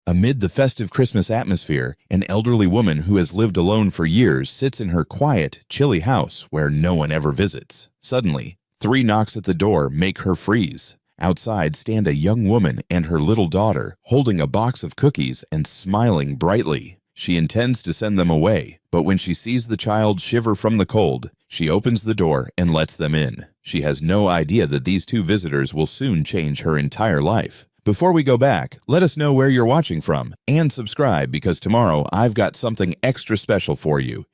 Amid the festive Christmas atmosphere, an elderly woman who has lived alone for years sits in her quiet, chilly house where no one ever visits. Suddenly, 3 knocks at the door make her freeze. Outside stand a young woman and her little daughter, holding a box of cookies and smiling brightly. She intends to send them away, but when she sees the child shiver from the cold, she opens the door and lets them in. She has no idea that these 2 visitors will soon change her entire life. Before we go back, let us know where you're watching from and subscribe because tomorrow I've got something extra special for you.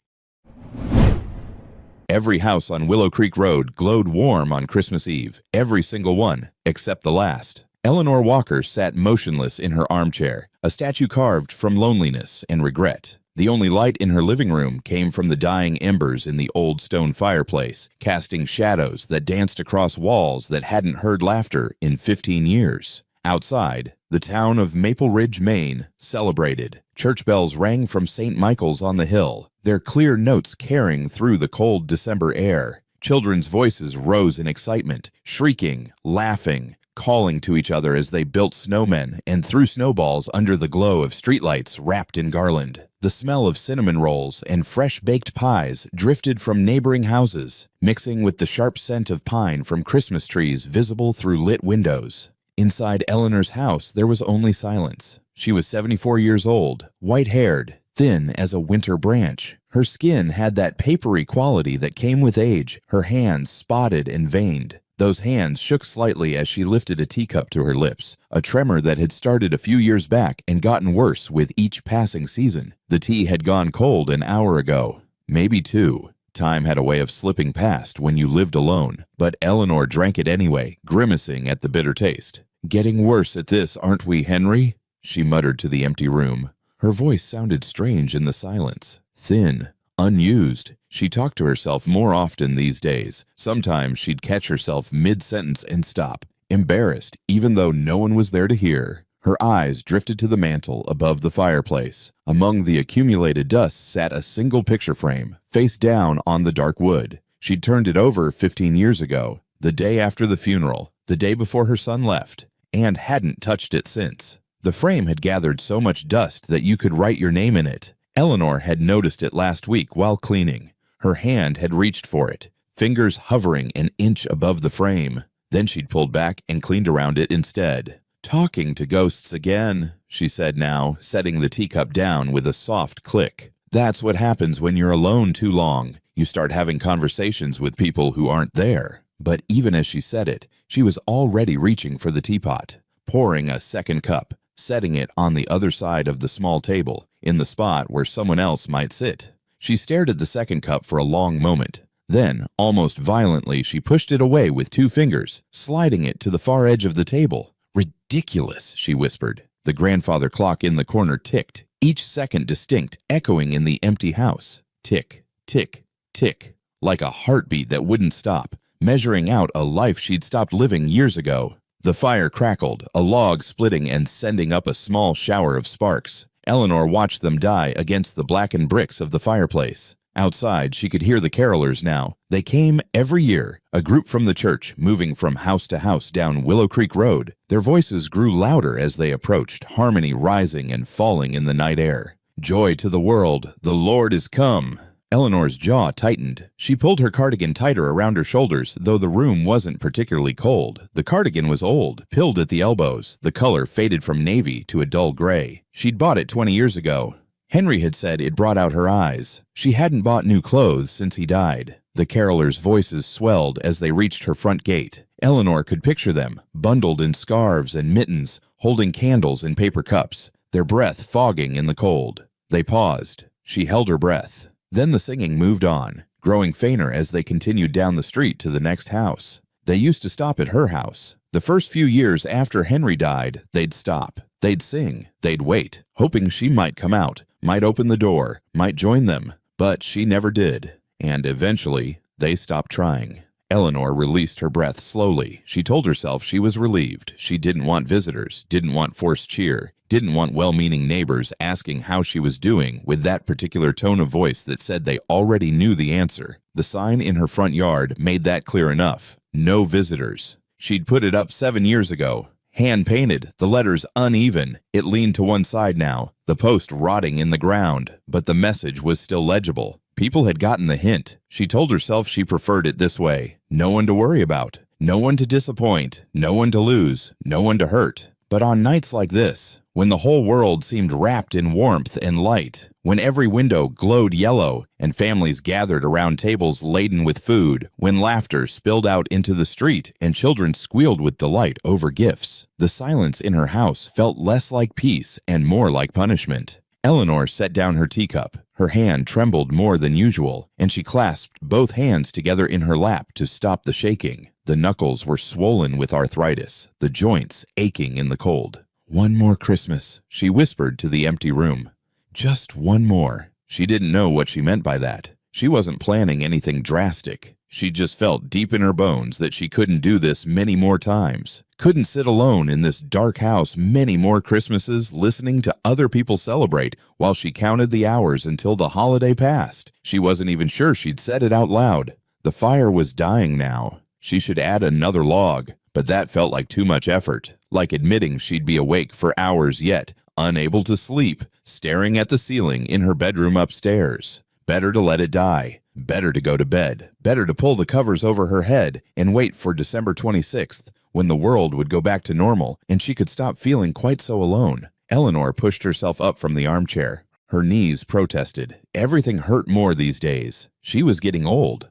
Every house on Willow Creek Road glowed warm on Christmas Eve, every single one, except the last. Eleanor Walker sat motionless in her armchair, a statue carved from loneliness and regret. The only light in her living room came from the dying embers in the old stone fireplace, casting shadows that danced across walls that hadn't heard laughter in 15 years. Outside, the town of Maple Ridge, Maine, celebrated. Church bells rang from St. Michael's on the hill, their clear notes carrying through the cold December air. Children's voices rose in excitement, shrieking, laughing, calling to each other as they built snowmen and threw snowballs under the glow of streetlights wrapped in garland. The smell of cinnamon rolls and fresh-baked pies drifted from neighboring houses, mixing with the sharp scent of pine from Christmas trees visible through lit windows. Inside Eleanor's house, there was only silence. She was 74 years old, white-haired, thin as a winter branch. Her skin had that papery quality that came with age, her hands spotted and veined. Those hands shook slightly as she lifted a teacup to her lips, a tremor that had started a few years back and gotten worse with each passing season. The tea had gone cold an hour ago, maybe 2. Time had a way of slipping past when you lived alone, but Eleanor drank it anyway, grimacing at the bitter taste. "Getting worse at this, aren't we, Henry?" she muttered to the empty room. Her voice sounded strange in the silence, thin, unused. She talked to herself more often these days. Sometimes she'd catch herself mid-sentence and stop, embarrassed even though no one was there to hear. Her eyes drifted to the mantel above the fireplace. Among the accumulated dust sat a single picture frame, face down on the dark wood. She'd turned it over 15 years ago, the day after the funeral, the day before her son left, and hadn't touched it since. The frame had gathered so much dust that you could write your name in it. Eleanor had noticed it last week while cleaning. Her hand had reached for it, fingers hovering an inch above the frame. Then she'd pulled back and cleaned around it instead. "Talking to ghosts again," she said now, setting the teacup down with a soft click. "That's what happens when you're alone too long. You start having conversations with people who aren't there." But even as she said it, she was already reaching for the teapot, pouring a second cup, setting it on the other side of the small table, in the spot where someone else might sit. She stared at the second cup for a long moment. Then, almost violently, she pushed it away with 2 fingers, sliding it to the far edge of the table. "Ridiculous," she whispered. The grandfather clock in the corner ticked, each second distinct, echoing in the empty house. Tick, tick, tick, like a heartbeat that wouldn't stop, measuring out a life she'd stopped living years ago. The fire crackled, a log splitting and sending up a small shower of sparks. Eleanor watched them die against the blackened bricks of the fireplace. Outside, she could hear the carolers now. They came every year, a group from the church moving from house to house down Willow Creek Road. Their voices grew louder as they approached, harmony rising and falling in the night air. "Joy to the world, the Lord is come." Eleanor's jaw tightened. She pulled her cardigan tighter around her shoulders, though the room wasn't particularly cold. The cardigan was old, pilled at the elbows, the color faded from navy to a dull gray. She'd bought it 20 years ago. Henry had said it brought out her eyes. She hadn't bought new clothes since he died. The carolers' voices swelled as they reached her front gate. Eleanor could picture them, bundled in scarves and mittens, holding candles in paper cups, their breath fogging in the cold. They paused. She held her breath. Then the singing moved on, growing fainter as they continued down the street to the next house. They used to stop at her house. The first few years after Henry died, they'd stop. They'd sing. They'd wait, hoping she might come out, might open the door, might join them. But she never did. And eventually, they stopped trying. Eleanor released her breath slowly. She told herself she was relieved. She didn't want visitors, didn't want forced cheer, didn't want well-meaning neighbors asking how she was doing with that particular tone of voice that said they already knew the answer. The sign in her front yard made that clear enough. No visitors. She'd put it up 7 years ago. Hand-painted, the letters uneven. It leaned to one side now, the post rotting in the ground, but the message was still legible. People had gotten the hint. She told herself she preferred it this way. No one to worry about. No one to disappoint. No one to lose. No one to hurt. But on nights like this, when the whole world seemed wrapped in warmth and light, when every window glowed yellow and families gathered around tables laden with food, when laughter spilled out into the street and children squealed with delight over gifts, the silence in her house felt less like peace and more like punishment. Eleanor set down her teacup. Her hand trembled more than usual, and she clasped both hands together in her lap to stop the shaking. The knuckles were swollen with arthritis, the joints aching in the cold. "One more Christmas," she whispered to the empty room. Just one more. She didn't know what she meant by that. She wasn't planning anything drastic. She just felt deep in her bones that she couldn't do this many more times. Couldn't sit alone in this dark house many more Christmases listening to other people celebrate while she counted the hours until the holiday passed. She wasn't even sure she'd said it out loud. The fire was dying now. She should add another log, but that felt like too much effort, like admitting she'd be awake for hours yet, unable to sleep, staring at the ceiling in her bedroom upstairs. Better to let it die. Better to go to bed. Better to pull the covers over her head and wait for December 26th, when the world would go back to normal and she could stop feeling quite so alone. Eleanor pushed herself up from the armchair. Her knees protested. Everything hurt more these days. She was getting old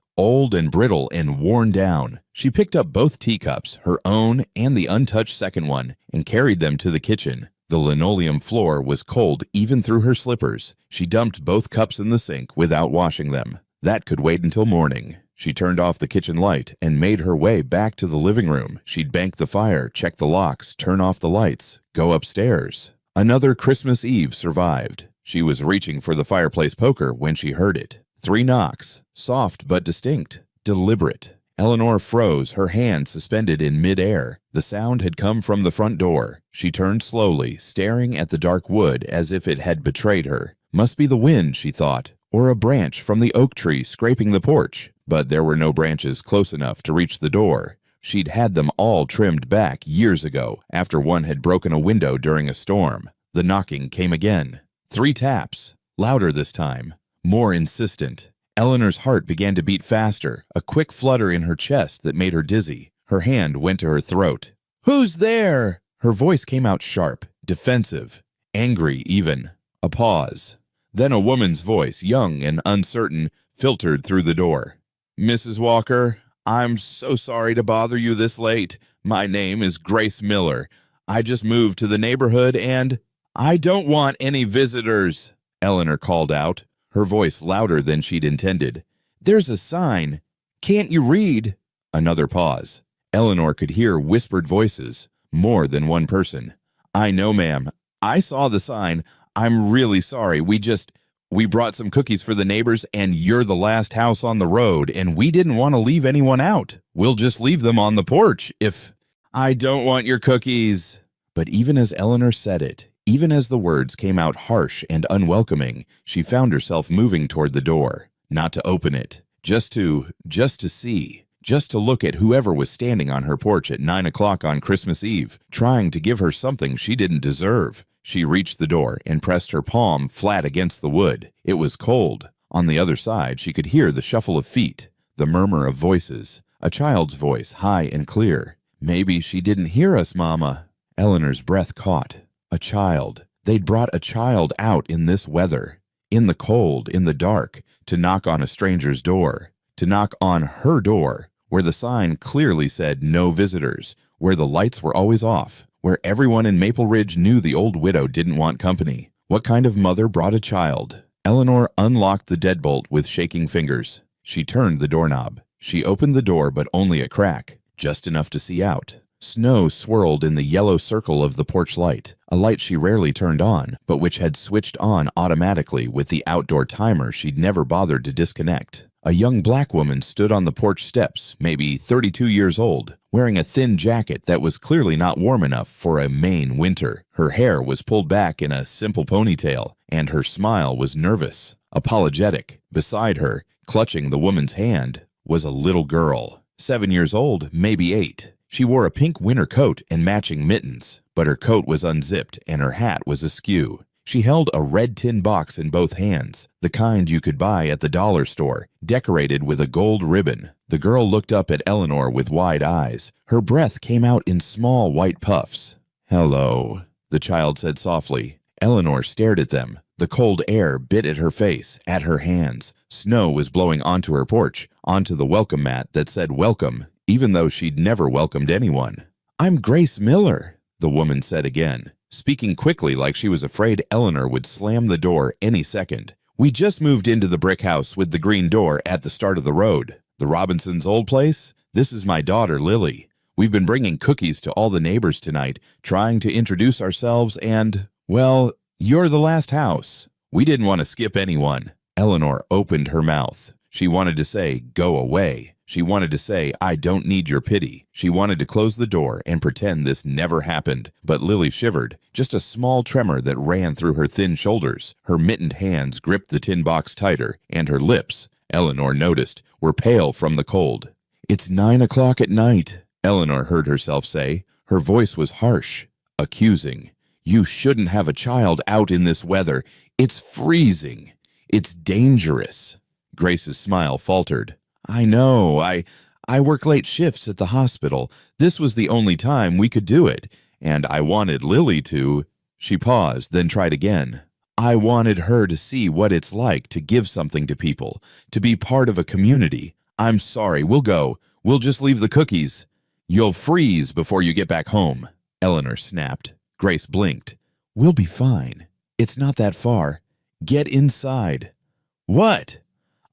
and brittle and worn down. She picked up both teacups, her own and the untouched second one, and carried them to the kitchen. The linoleum floor was cold even through her slippers. She dumped both cups in the sink without washing them. That could wait until morning. She turned off the kitchen light and made her way back to the living room. She'd bank the fire, check the locks, turn off the lights, go upstairs. Another Christmas Eve survived. She was reaching for the fireplace poker when she heard it. 3 knocks, soft but distinct, deliberate. Eleanor froze, her hand suspended in midair. The sound had come from the front door. She turned slowly, staring at the dark wood as if it had betrayed her. Must be the wind, she thought, or a branch from the oak tree scraping the porch. But there were no branches close enough to reach the door. She'd had them all trimmed back years ago, after one had broken a window during a storm. The knocking came again. 3 taps, louder this time, more insistent. Eleanor's heart began to beat faster, a quick flutter in her chest that made her dizzy. Her hand went to her throat. "Who's there?" Her voice came out sharp, defensive, angry even. A pause. Then a woman's voice, young and uncertain, filtered through the door. "Mrs. Walker, I'm so sorry to bother you this late. My name is Grace Miller. I just moved to the neighborhood and—" "I don't want any visitors," Eleanor called out, her voice louder than she'd intended. "There's a sign. Can't you read?" Another pause. Eleanor could hear whispered voices, more than one person. "I know, ma'am. I saw the sign. I'm really sorry. We brought some cookies for the neighbors, and you're the last house on the road, and we didn't want to leave anyone out. We'll just leave them on the porch if—" "I don't want your cookies." But even as Eleanor said it, even as the words came out harsh and unwelcoming, she found herself moving toward the door. Not to open it, just to see, just to look at whoever was standing on her porch at 9 o'clock on Christmas Eve, trying to give her something she didn't deserve. She reached the door and pressed her palm flat against the wood. It was cold. On the other side, she could hear the shuffle of feet, the murmur of voices, a child's voice, high and clear. "Maybe she didn't hear us, Mama." Eleanor's breath caught. A child. They'd brought a child out in this weather, in the cold, in the dark, to knock on a stranger's door, to knock on her door, where the sign clearly said no visitors, where the lights were always off, where everyone in Maple Ridge knew the old widow didn't want company. What kind of mother brought a child? Eleanor unlocked the deadbolt with shaking fingers. She turned the doorknob. She opened the door, but only a crack, just enough to see out. Snow swirled in the yellow circle of the porch light, a light she rarely turned on, but which had switched on automatically with the outdoor timer she'd never bothered to disconnect. A young black woman stood on the porch steps, maybe 32 years old, wearing a thin jacket that was clearly not warm enough for a Maine winter. Her hair was pulled back in a simple ponytail, and her smile was nervous, apologetic. Beside her, clutching the woman's hand, was a little girl, 7 years old, maybe 8. She wore a pink winter coat and matching mittens, but her coat was unzipped and her hat was askew. She held a red tin box in both hands, the kind you could buy at the dollar store, decorated with a gold ribbon. The girl looked up at Eleanor with wide eyes. Her breath came out in small white puffs. "Hello," the child said softly. Eleanor stared at them. The cold air bit at her face, at her hands. Snow was blowing onto her porch, onto the welcome mat that said welcome, even though she'd never welcomed anyone. "I'm Grace Miller," the woman said again, speaking quickly like she was afraid Eleanor would slam the door any second. "We just moved into the brick house with the green door at the start of the road. The Robinsons' old place? This is my daughter, Lily. We've been bringing cookies to all the neighbors tonight, trying to introduce ourselves and, well, you're the last house. We didn't want to skip anyone." Eleanor opened her mouth. She wanted to say, "Go away." She wanted to say, "I don't need your pity." She wanted to close the door and pretend this never happened, but Lily shivered, just a small tremor that ran through her thin shoulders. Her mittened hands gripped the tin box tighter, and her lips, Eleanor noticed, were pale from the cold. "It's 9 o'clock at night," Eleanor heard herself say. Her voice was harsh, accusing. "You shouldn't have a child out in this weather. It's freezing. It's dangerous." Grace's smile faltered. "I know. I work late shifts at the hospital. This was the only time we could do it, and I wanted Lily to—" She paused, then tried again. "I wanted her to see what it's like to give something to people, to be part of a community. I'm sorry, we'll go. We'll just leave the cookies." "You'll freeze before you get back home," Eleanor snapped. Grace blinked. "We'll be fine. It's not that far. Get inside." "What?"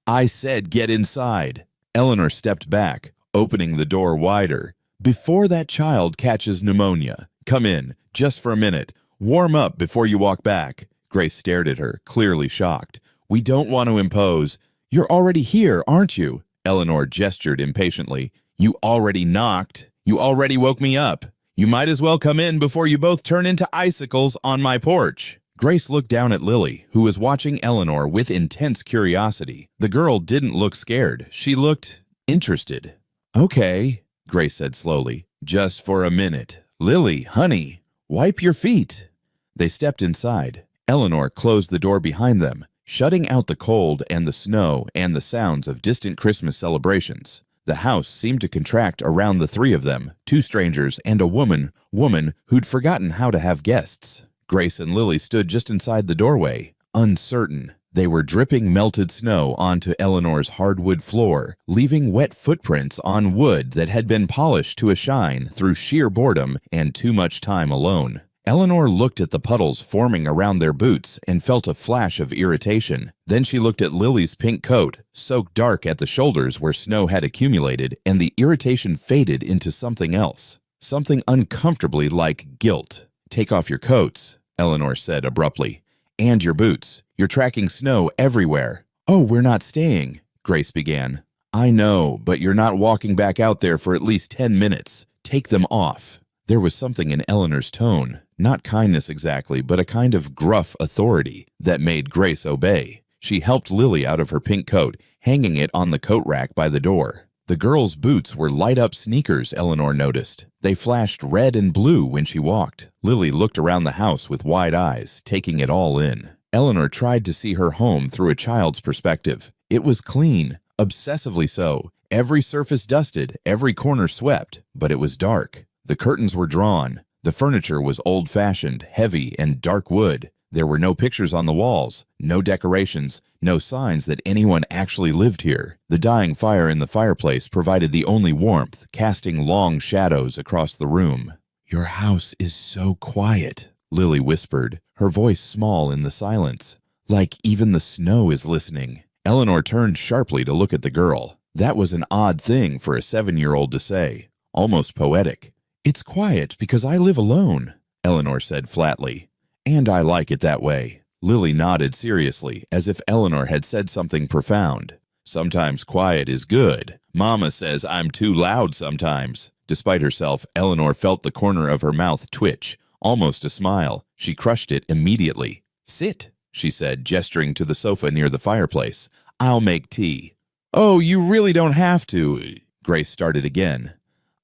"I said get inside." Eleanor stepped back, opening the door wider. "Before that child catches pneumonia. Come in, just for a minute. Warm up before you walk back." Grace stared at her, clearly shocked. "We don't want to impose." "You're already here, aren't you?" Eleanor gestured impatiently. "You already knocked. You already woke me up. You might as well come in before you both turn into icicles on my porch." Grace looked down at Lily, who was watching Eleanor with intense curiosity. The girl didn't look scared. She looked interested. "Okay," Grace said slowly. "Just for a minute. Lily, honey, wipe your feet." They stepped inside. Eleanor closed the door behind them, shutting out the cold and the snow and the sounds of distant Christmas celebrations. The house seemed to contract around the three of them, two strangers and a woman who'd forgotten how to have guests. Grace and Lily stood just inside the doorway, uncertain. They were dripping melted snow onto Eleanor's hardwood floor, leaving wet footprints on wood that had been polished to a shine through sheer boredom and too much time alone. Eleanor looked at the puddles forming around their boots and felt a flash of irritation. Then she looked at Lily's pink coat, soaked dark at the shoulders where snow had accumulated, and the irritation faded into something else, something uncomfortably like guilt. "Take off your coats," Eleanor said abruptly, "and your boots. You're tracking snow everywhere." "Oh, we're not staying," Grace began. "I know, but you're not walking back out there for at least 10 minutes. Take them off." There was something in Eleanor's tone, not kindness exactly, but a kind of gruff authority that made Grace obey. She helped Lily out of her pink coat, hanging it on the coat rack by the door. The girl's boots were light-up sneakers, Eleanor noticed. They flashed red and blue when she walked. Lily looked around the house with wide eyes, taking it all in. Eleanor tried to see her home through a child's perspective. It was clean, obsessively so. Every surface dusted, every corner swept, but it was dark. The curtains were drawn. The furniture was old-fashioned, heavy, and dark wood. There were no pictures on the walls, no decorations, no signs that anyone actually lived here. The dying fire in the fireplace provided the only warmth, casting long shadows across the room. "Your house is so quiet," Lily whispered, her voice small in the silence. "Like even the snow is listening." Eleanor turned sharply to look at the girl. That was an odd thing for a 7-year-old to say, almost poetic. "It's quiet because I live alone," Eleanor said flatly. "And I like it that way." Lily nodded seriously, as if Eleanor had said something profound. "Sometimes quiet is good. Mama says I'm too loud sometimes." Despite herself, Eleanor felt the corner of her mouth twitch, almost a smile. She crushed it immediately. "Sit," she said, gesturing to the sofa near the fireplace. "I'll make tea." "Oh, you really don't have to." Grace started again.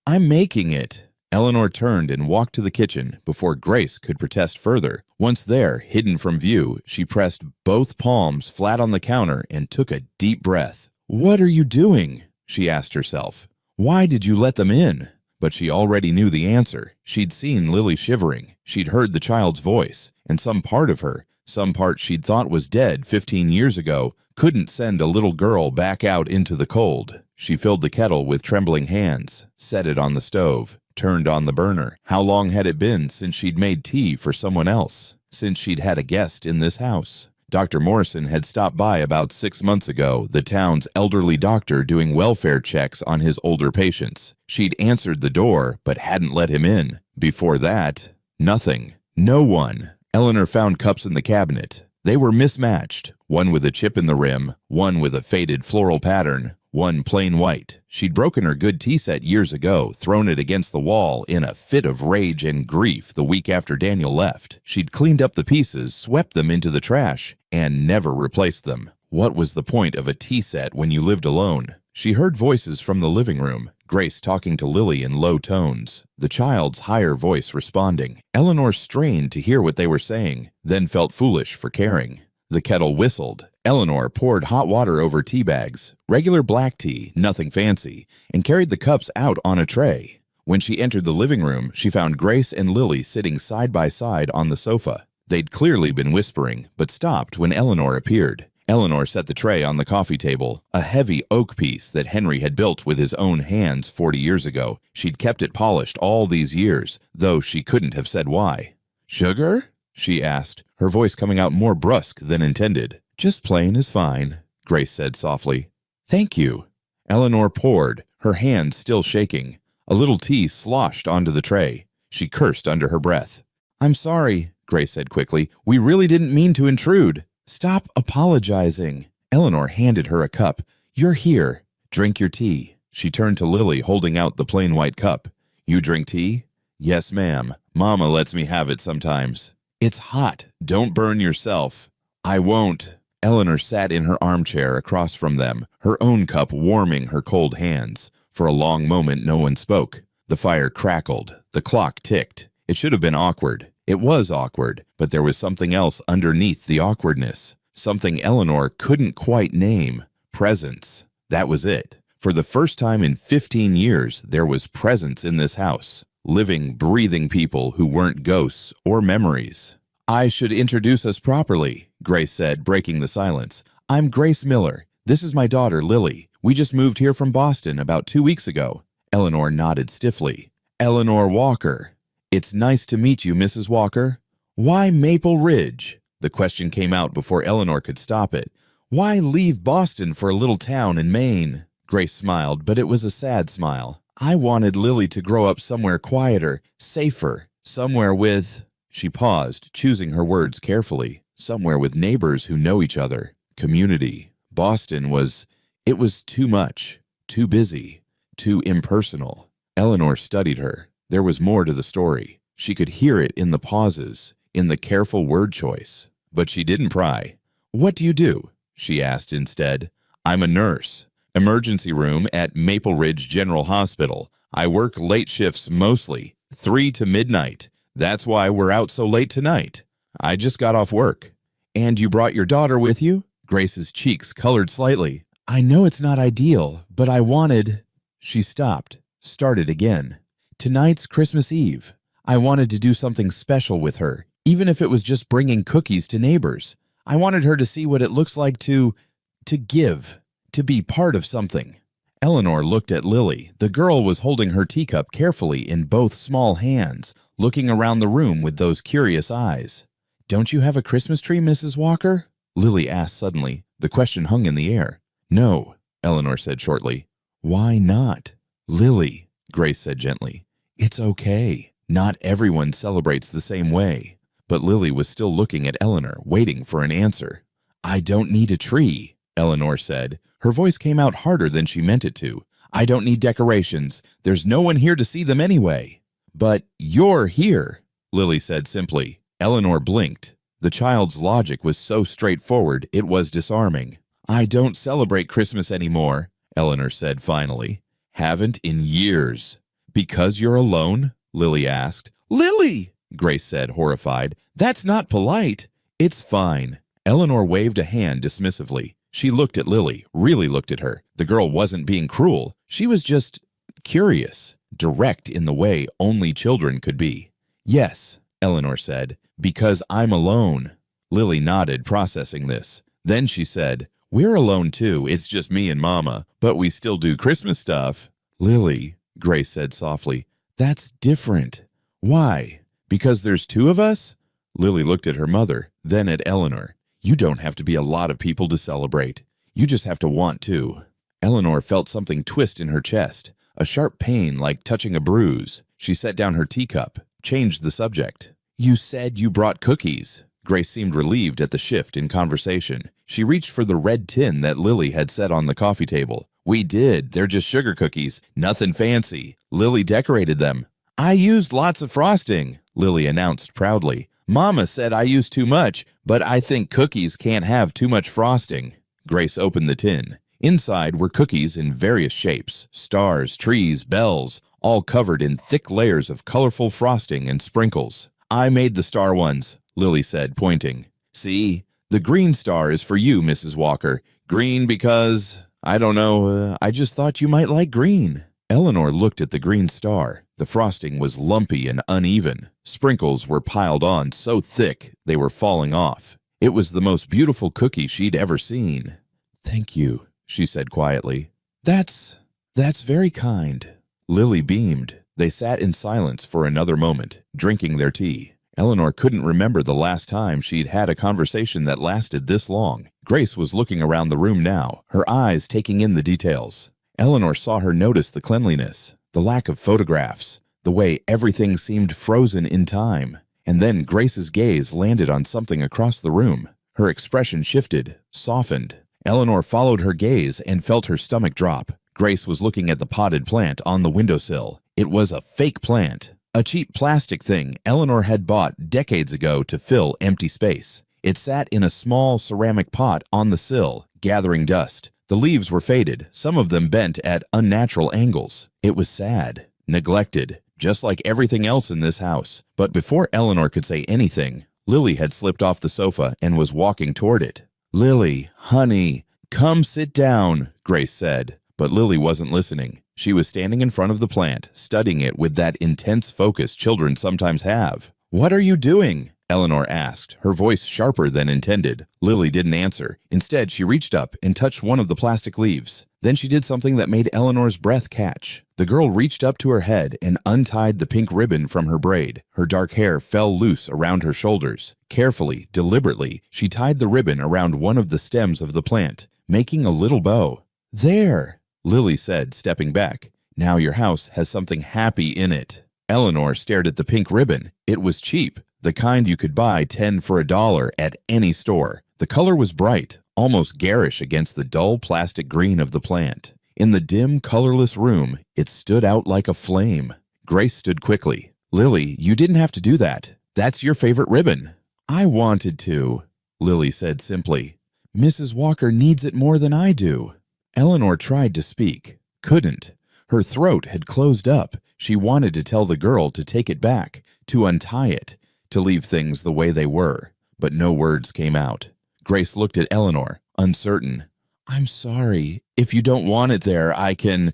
I'm making it. Eleanor turned and walked to the kitchen before Grace could protest further. Once there, hidden from view, she pressed both palms flat on the counter and took a deep breath. "What are you doing?" she asked herself. "Why did you let them in?" But she already knew the answer. She'd seen Lily shivering. She'd heard the child's voice, and some part of her, some part she'd thought was dead 15 years ago, couldn't send a little girl back out into the cold. She filled the kettle with trembling hands, set it on the stove, turned on the burner. How long had it been since she'd made tea for someone else? Since she'd had a guest in this house? Dr. Morrison had stopped by about 6 months ago, the town's elderly doctor doing welfare checks on his older patients. She'd answered the door, but hadn't let him in. Before that, nothing. No one. Eleanor found cups in the cabinet. They were mismatched, one with a chip in the rim, one with a faded floral pattern, one plain white. She'd broken her good tea set years ago, thrown it against the wall in a fit of rage and grief the week after Daniel left. She'd cleaned up the pieces, swept them into the trash, and never replaced them. What was the point of a tea set when you lived alone? She heard voices from the living room, Grace talking to Lily in low tones, the child's higher voice responding. Eleanor strained to hear what they were saying, then felt foolish for caring. The kettle whistled. Eleanor poured hot water over tea bags, regular black tea, nothing fancy, and carried the cups out on a tray. When she entered the living room, she found Grace and Lily sitting side by side on the sofa. They'd clearly been whispering, but stopped when Eleanor appeared. Eleanor set the tray on the coffee table, a heavy oak piece that Henry had built with his own hands 40 years ago. She'd kept it polished all these years, though she couldn't have said why. "Sugar?" she asked, her voice coming out more brusque than intended. "Just plain is fine," Grace said softly. "Thank you." Eleanor poured, her hands still shaking. A little tea sloshed onto the tray. She cursed under her breath. "I'm sorry," Grace said quickly. "We really didn't mean to intrude." "Stop apologizing." Eleanor handed her a cup. "You're here. Drink your tea." She turned to Lily, holding out the plain white cup. "You drink tea?" "Yes, ma'am. Mama lets me have it sometimes." "It's hot. Don't burn yourself." "I won't." Eleanor sat in her armchair across from them, her own cup warming her cold hands. For a long moment, no one spoke. The fire crackled. The clock ticked. It should have been awkward. It was awkward, but there was something else underneath the awkwardness. Something Eleanor couldn't quite name. Presence. That was it. For the first time in 15 years, there was presence in this house. Living, breathing people who weren't ghosts or memories. "I should introduce us properly," Grace said, breaking the silence. "I'm Grace Miller. This is my daughter, Lily. We just moved here from Boston about 2 weeks ago." Eleanor nodded stiffly. "Eleanor Walker." "It's nice to meet you, Mrs. Walker." "Why Maple Ridge?" The question came out before Eleanor could stop it. "Why leave Boston for a little town in Maine?" Grace smiled, but it was a sad smile. "I wanted Lily to grow up somewhere quieter, safer, somewhere with—" She paused, choosing her words carefully. "Somewhere with neighbors who know each other. Community. Boston was— it was too much, too busy, too impersonal." Eleanor studied her. There was more to the story. She could hear it in the pauses, in the careful word choice. But she didn't pry. "What do you do?" she asked instead. "I'm a nurse. Emergency room at Maple Ridge General Hospital. I work late shifts mostly, 3 to midnight. That's why we're out so late tonight. I just got off work." "And you brought your daughter with you?" Grace's cheeks colored slightly. "I know it's not ideal, but I wanted—" She stopped, started again. "Tonight's Christmas Eve. I wanted to do something special with her, even if it was just bringing cookies to neighbors. I wanted her to see what it looks like to give, to be part of something." Eleanor looked at Lily. The girl was holding her teacup carefully in both small hands, looking around the room with those curious eyes. "Don't you have a Christmas tree, Mrs. Walker?" Lily asked suddenly. The question hung in the air. "No," Eleanor said shortly. "Why not?" "Lily," Grace said gently. "It's okay. Not everyone celebrates the same way." But Lily was still looking at Eleanor, waiting for an answer. "I don't need a tree," Eleanor said. Her voice came out harder than she meant it to. "I don't need decorations. There's no one here to see them anyway." "But you're here," Lily said simply. Eleanor blinked. The child's logic was so straightforward, it was disarming. "I don't celebrate Christmas anymore," Eleanor said finally. "Haven't in years." Because you're alone? Lily asked. Lily, Grace said, horrified. That's not polite. It's fine. Eleanor waved a hand dismissively. She looked at Lily, really looked at her. The girl wasn't being cruel. She was just curious, direct in the way only children could be. Yes, Eleanor said, because I'm alone. Lily nodded, processing this. Then she said, we're alone too. It's just me and Mama, but we still do Christmas stuff. Lily, Grace said softly, that's different. Why? Because there's two of us? Lily looked at her mother, then at Eleanor. You don't have to be a lot of people to celebrate. You just have to want to. Eleanor felt something twist in her chest, a sharp pain like touching a bruise. She set down her teacup, changed the subject. You said you brought cookies. Grace seemed relieved at the shift in conversation. She reached for the red tin that Lily had set on the coffee table. We did. They're just sugar cookies. Nothing fancy. Lily decorated them. I used lots of frosting, Lily announced proudly. Mama said I used too much, but I think cookies can't have too much frosting. Grace opened the tin. Inside were cookies in various shapes, stars, trees, bells, all covered in thick layers of colorful frosting and sprinkles. I made the star ones, Lily said, pointing. See, the green star is for you, Mrs. Walker. Green because, I don't know, I just thought you might like green. Eleanor looked at the green star. The frosting was lumpy and uneven. Sprinkles were piled on so thick they were falling off. It was the most beautiful cookie she'd ever seen. Thank you, she said quietly. That's very kind. Lily beamed. They sat in silence for another moment, drinking their tea. Eleanor couldn't remember the last time she'd had a conversation that lasted this long. Grace was looking around the room now, her eyes taking in the details. Eleanor saw her notice the cleanliness, the lack of photographs, the way everything seemed frozen in time. And then Grace's gaze landed on something across the room. Her expression shifted, softened. Eleanor followed her gaze and felt her stomach drop. Grace was looking at the potted plant on the windowsill. It was a fake plant, a cheap plastic thing Eleanor had bought decades ago to fill empty space. It sat in a small ceramic pot on the sill, gathering dust. The leaves were faded, some of them bent at unnatural angles. It was sad, neglected, just like everything else in this house. But before Eleanor could say anything, Lily had slipped off the sofa and was walking toward it. Lily, honey, come sit down, Grace said. But Lily wasn't listening. She was standing in front of the plant, studying it with that intense focus children sometimes have. What are you doing? Eleanor asked, her voice sharper than intended. Lily didn't answer. Instead, she reached up and touched one of the plastic leaves. Then she did something that made Eleanor's breath catch. The girl reached up to her head and untied the pink ribbon from her braid. Her dark hair fell loose around her shoulders. Carefully, deliberately, she tied the ribbon around one of the stems of the plant, making a little bow. There, Lily said, stepping back. Now your house has something happy in it. Eleanor stared at the pink ribbon. It was cheap, the kind you could buy 10 for $1 at any store. The color was bright, almost garish against the dull plastic green of the plant. In the dim, colorless room, it stood out like a flame. Grace stood quickly. Lily, you didn't have to do that. That's your favorite ribbon. I wanted to, Lily said simply. Mrs. Walker needs it more than I do. Eleanor tried to speak, couldn't. Her throat had closed up. She wanted to tell the girl to take it back, to untie it, to leave things the way they were, but no words came out. Grace looked at Eleanor, uncertain. I'm sorry. If you don't want it there, I can...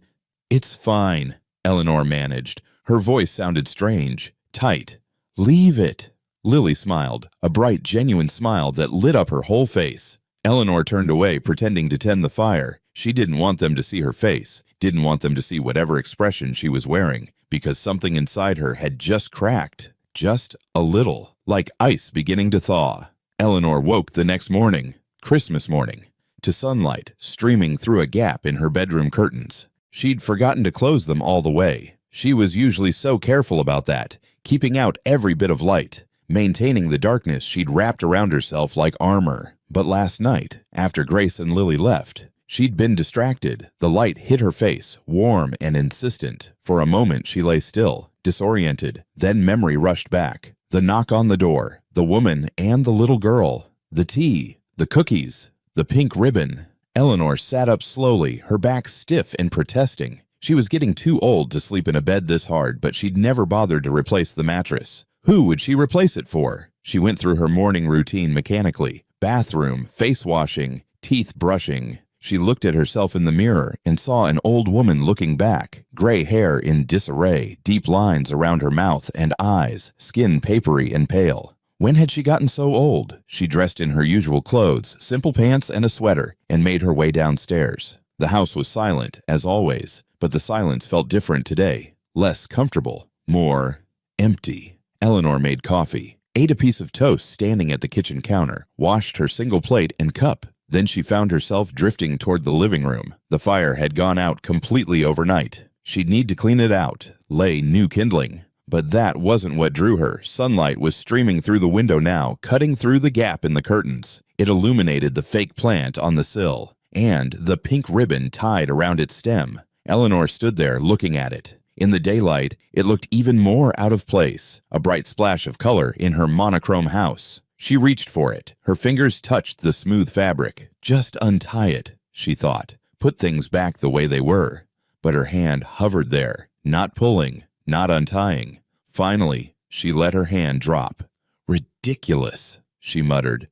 It's fine, Eleanor managed. Her voice sounded strange, tight. Leave it. Lily smiled, a bright, genuine smile that lit up her whole face. Eleanor turned away, pretending to tend the fire. She didn't want them to see her face, didn't want them to see whatever expression she was wearing, because something inside her had just cracked, just a little, like ice beginning to thaw. Eleanor woke the next morning, Christmas morning, to sunlight streaming through a gap in her bedroom curtains. She'd forgotten to close them all the way. She was usually so careful about that, keeping out every bit of light, maintaining the darkness she'd wrapped around herself like armor. But last night, after Grace and Lily left, she'd been distracted. The light hit her face, warm and insistent. For a moment she lay still, disoriented. Then memory rushed back. The knock on the door, the woman and the little girl, the tea, the cookies, the pink ribbon. Eleanor sat up slowly, her back stiff and protesting. She was getting too old to sleep in a bed this hard, but she'd never bothered to replace the mattress. Who would she replace it for? She went through her morning routine mechanically. Bathroom, face washing, teeth brushing. She looked at herself in the mirror and saw an old woman looking back, gray hair in disarray, deep lines around her mouth and eyes, skin papery and pale. When had she gotten so old? She dressed in her usual clothes, simple pants and a sweater, and made her way downstairs. The house was silent, as always, but the silence felt different today. Less comfortable, more empty. Eleanor made coffee, ate a piece of toast standing at the kitchen counter, washed her single plate and cup. Then she found herself drifting toward the living room. The fire had gone out completely overnight. She'd need to clean it out, lay new kindling. But that wasn't what drew her. Sunlight was streaming through the window now, cutting through the gap in the curtains. It illuminated the fake plant on the sill, and the pink ribbon tied around its stem. Eleanor stood there looking at it. In the daylight, it looked even more out of place, a bright splash of color in her monochrome house. She reached for it. Her fingers touched the smooth fabric. Just untie it, she thought. Put things back the way they were. But her hand hovered there, not pulling, not untying. Finally, she let her hand drop. Ridiculous, she muttered.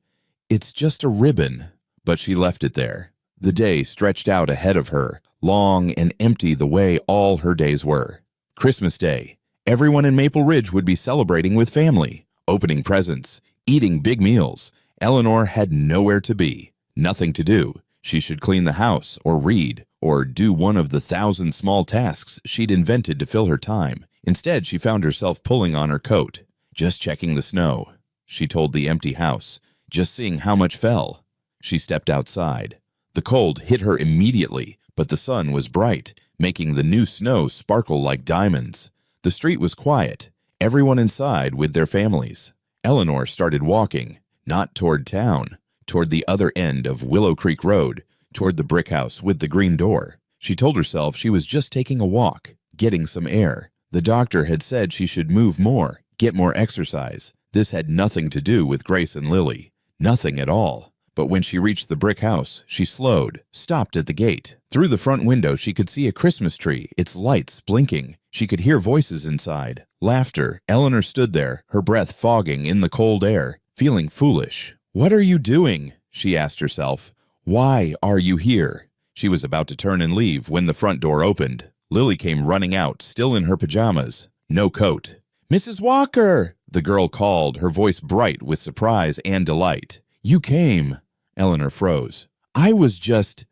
It's just a ribbon. But she left it there. The day stretched out ahead of her, long and empty the way all her days were. Christmas Day. Everyone in Maple Ridge would be celebrating with family, opening presents, eating big meals. Eleanor had nowhere to be, nothing to do. She should clean the house, or read, or do one of the 1,000 small tasks she'd invented to fill her time. Instead, she found herself pulling on her coat. Just checking the snow, she told the empty house. Just seeing how much fell. She stepped outside. The cold hit her immediately, but the sun was bright, making the new snow sparkle like diamonds. The street was quiet, everyone inside with their families. Eleanor started walking, not toward town, toward the other end of Willow Creek Road, toward the brick house with the green door. She told herself she was just taking a walk, getting some air. The doctor had said she should move more, get more exercise. This had nothing to do with Grace and Lily. Nothing at all. But when she reached the brick house, she slowed, stopped at the gate. Through the front window, she could see a Christmas tree, its lights blinking. She could hear voices inside, laughter. Eleanor stood there, her breath fogging in the cold air, feeling foolish. "What are you doing?" she asked herself. "Why are you here?" She was about to turn and leave when the front door opened. Lily came running out, still in her pajamas, no coat. "Mrs. Walker!" the girl called, her voice bright with surprise and delight. "You came." Eleanor froze. "I was just—"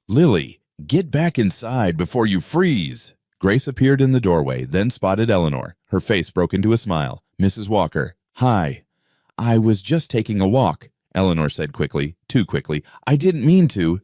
"Lily, get back inside before you freeze." Grace appeared in the doorway, then spotted Eleanor. Her face broke into a smile. "Mrs. Walker, hi." "I was just taking a walk," Eleanor said quickly, too quickly. "I didn't mean to."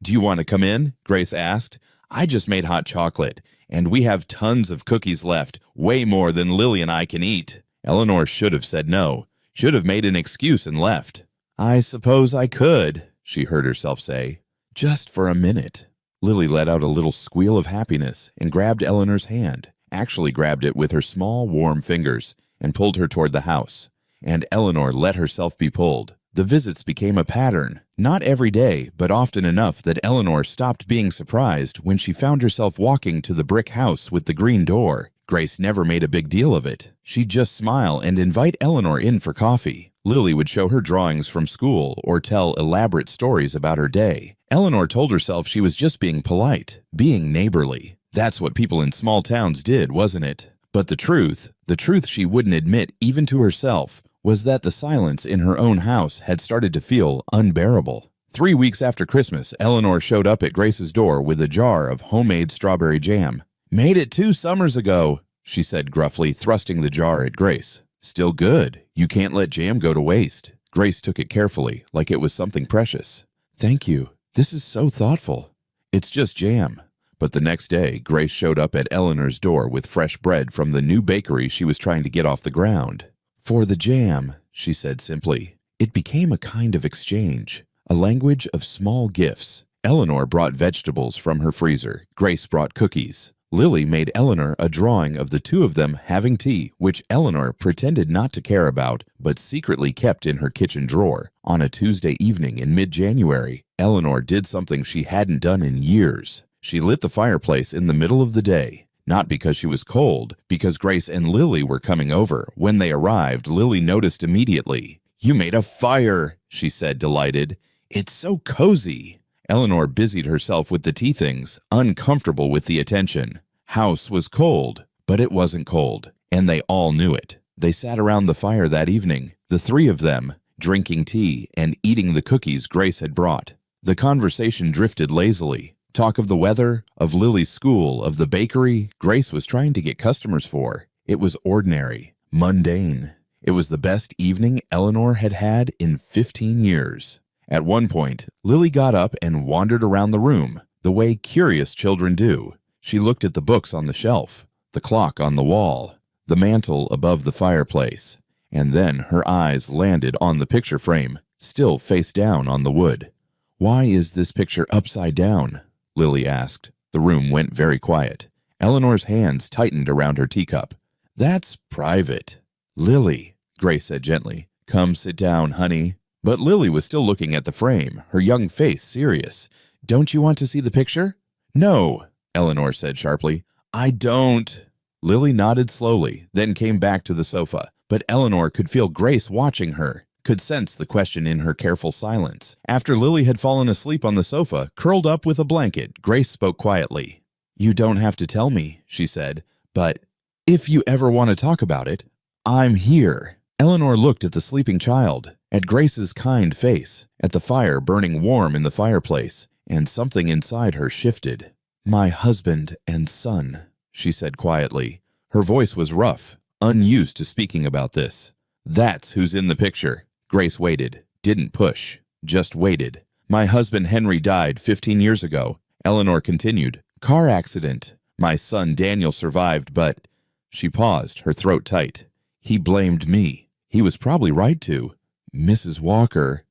"Do you want to come in?" Grace asked. "I just made hot chocolate, and we have tons of cookies left, way more than Lily and I can eat." Eleanor should have said no, should have made an excuse and left. "I suppose I could," she heard herself say. "Just for a minute." Lily let out a little squeal of happiness and grabbed Eleanor's hand, actually grabbed it with her small, warm fingers, and pulled her toward the house. And Eleanor let herself be pulled. The visits became a pattern, not every day, but often enough that Eleanor stopped being surprised when she found herself walking to the brick house with the green door. Grace never made a big deal of it. She'd just smile and invite Eleanor in for coffee. Lily would show her drawings from school or tell elaborate stories about her day. Eleanor told herself she was just being polite, being neighborly. That's what people in small towns did, wasn't it? But the truth she wouldn't admit even to herself, was that the silence in her own house had started to feel unbearable. 3 weeks after Christmas, Eleanor showed up at Grace's door with a jar of homemade strawberry jam. "Made it 2 summers ago," she said gruffly, thrusting the jar at Grace. "Still good. You can't let jam go to waste." Grace took it carefully, like it was something precious. "Thank you. This is so thoughtful." "It's just jam." But the next day, Grace showed up at Eleanor's door with fresh bread from the new bakery she was trying to get off the ground. "For the jam," she said simply. It became a kind of exchange, a language of small gifts. Eleanor brought vegetables from her freezer. Grace brought cookies. Lily made Eleanor a drawing of the two of them having tea, which Eleanor pretended not to care about, but secretly kept in her kitchen drawer. On a Tuesday evening in mid-January, Eleanor did something she hadn't done in years. She lit the fireplace in the middle of the day, not because she was cold, because Grace and Lily were coming over. When they arrived, Lily noticed immediately. "You made a fire," she said, delighted. "It's so cozy." Eleanor busied herself with the tea things, uncomfortable with the attention. House was cold, but it wasn't cold, and they all knew it. They sat around the fire that evening, the three of them, drinking tea and eating the cookies Grace had brought. The conversation drifted lazily. Talk of the weather, of Lily's school, of the bakery Grace was trying to get customers for. It was ordinary, mundane. It was the best evening Eleanor had had in 15 years. At one point, Lily got up and wandered around the room, the way curious children do. She looked at the books on the shelf, the clock on the wall, the mantel above the fireplace, and then her eyes landed on the picture frame, still face down on the wood. "Why is this picture upside down?" Lily asked. The room went very quiet. Eleanor's hands tightened around her teacup. "That's private." "Lily," Grace said gently, "come sit down, honey." But Lily was still looking at the frame, her young face serious. "Don't you want to see the picture?" "No," Eleanor said sharply. "I don't." Lily nodded slowly, then came back to the sofa. But Eleanor could feel Grace watching her, could sense the question in her careful silence. After Lily had fallen asleep on the sofa, curled up with a blanket, Grace spoke quietly. "You don't have to tell me," she said, "but if you ever want to talk about it, I'm here." Eleanor looked at the sleeping child, at Grace's kind face, at the fire burning warm in the fireplace, and something inside her shifted. "My husband and son," she said quietly. Her voice was rough, unused to speaking about this. "That's who's in the picture." Grace waited, didn't push, just waited. "My husband Henry died 15 years ago," Eleanor continued. "Car accident. My son Daniel survived, but—" She paused, her throat tight. "He blamed me. He was probably right to. Mrs. Walker,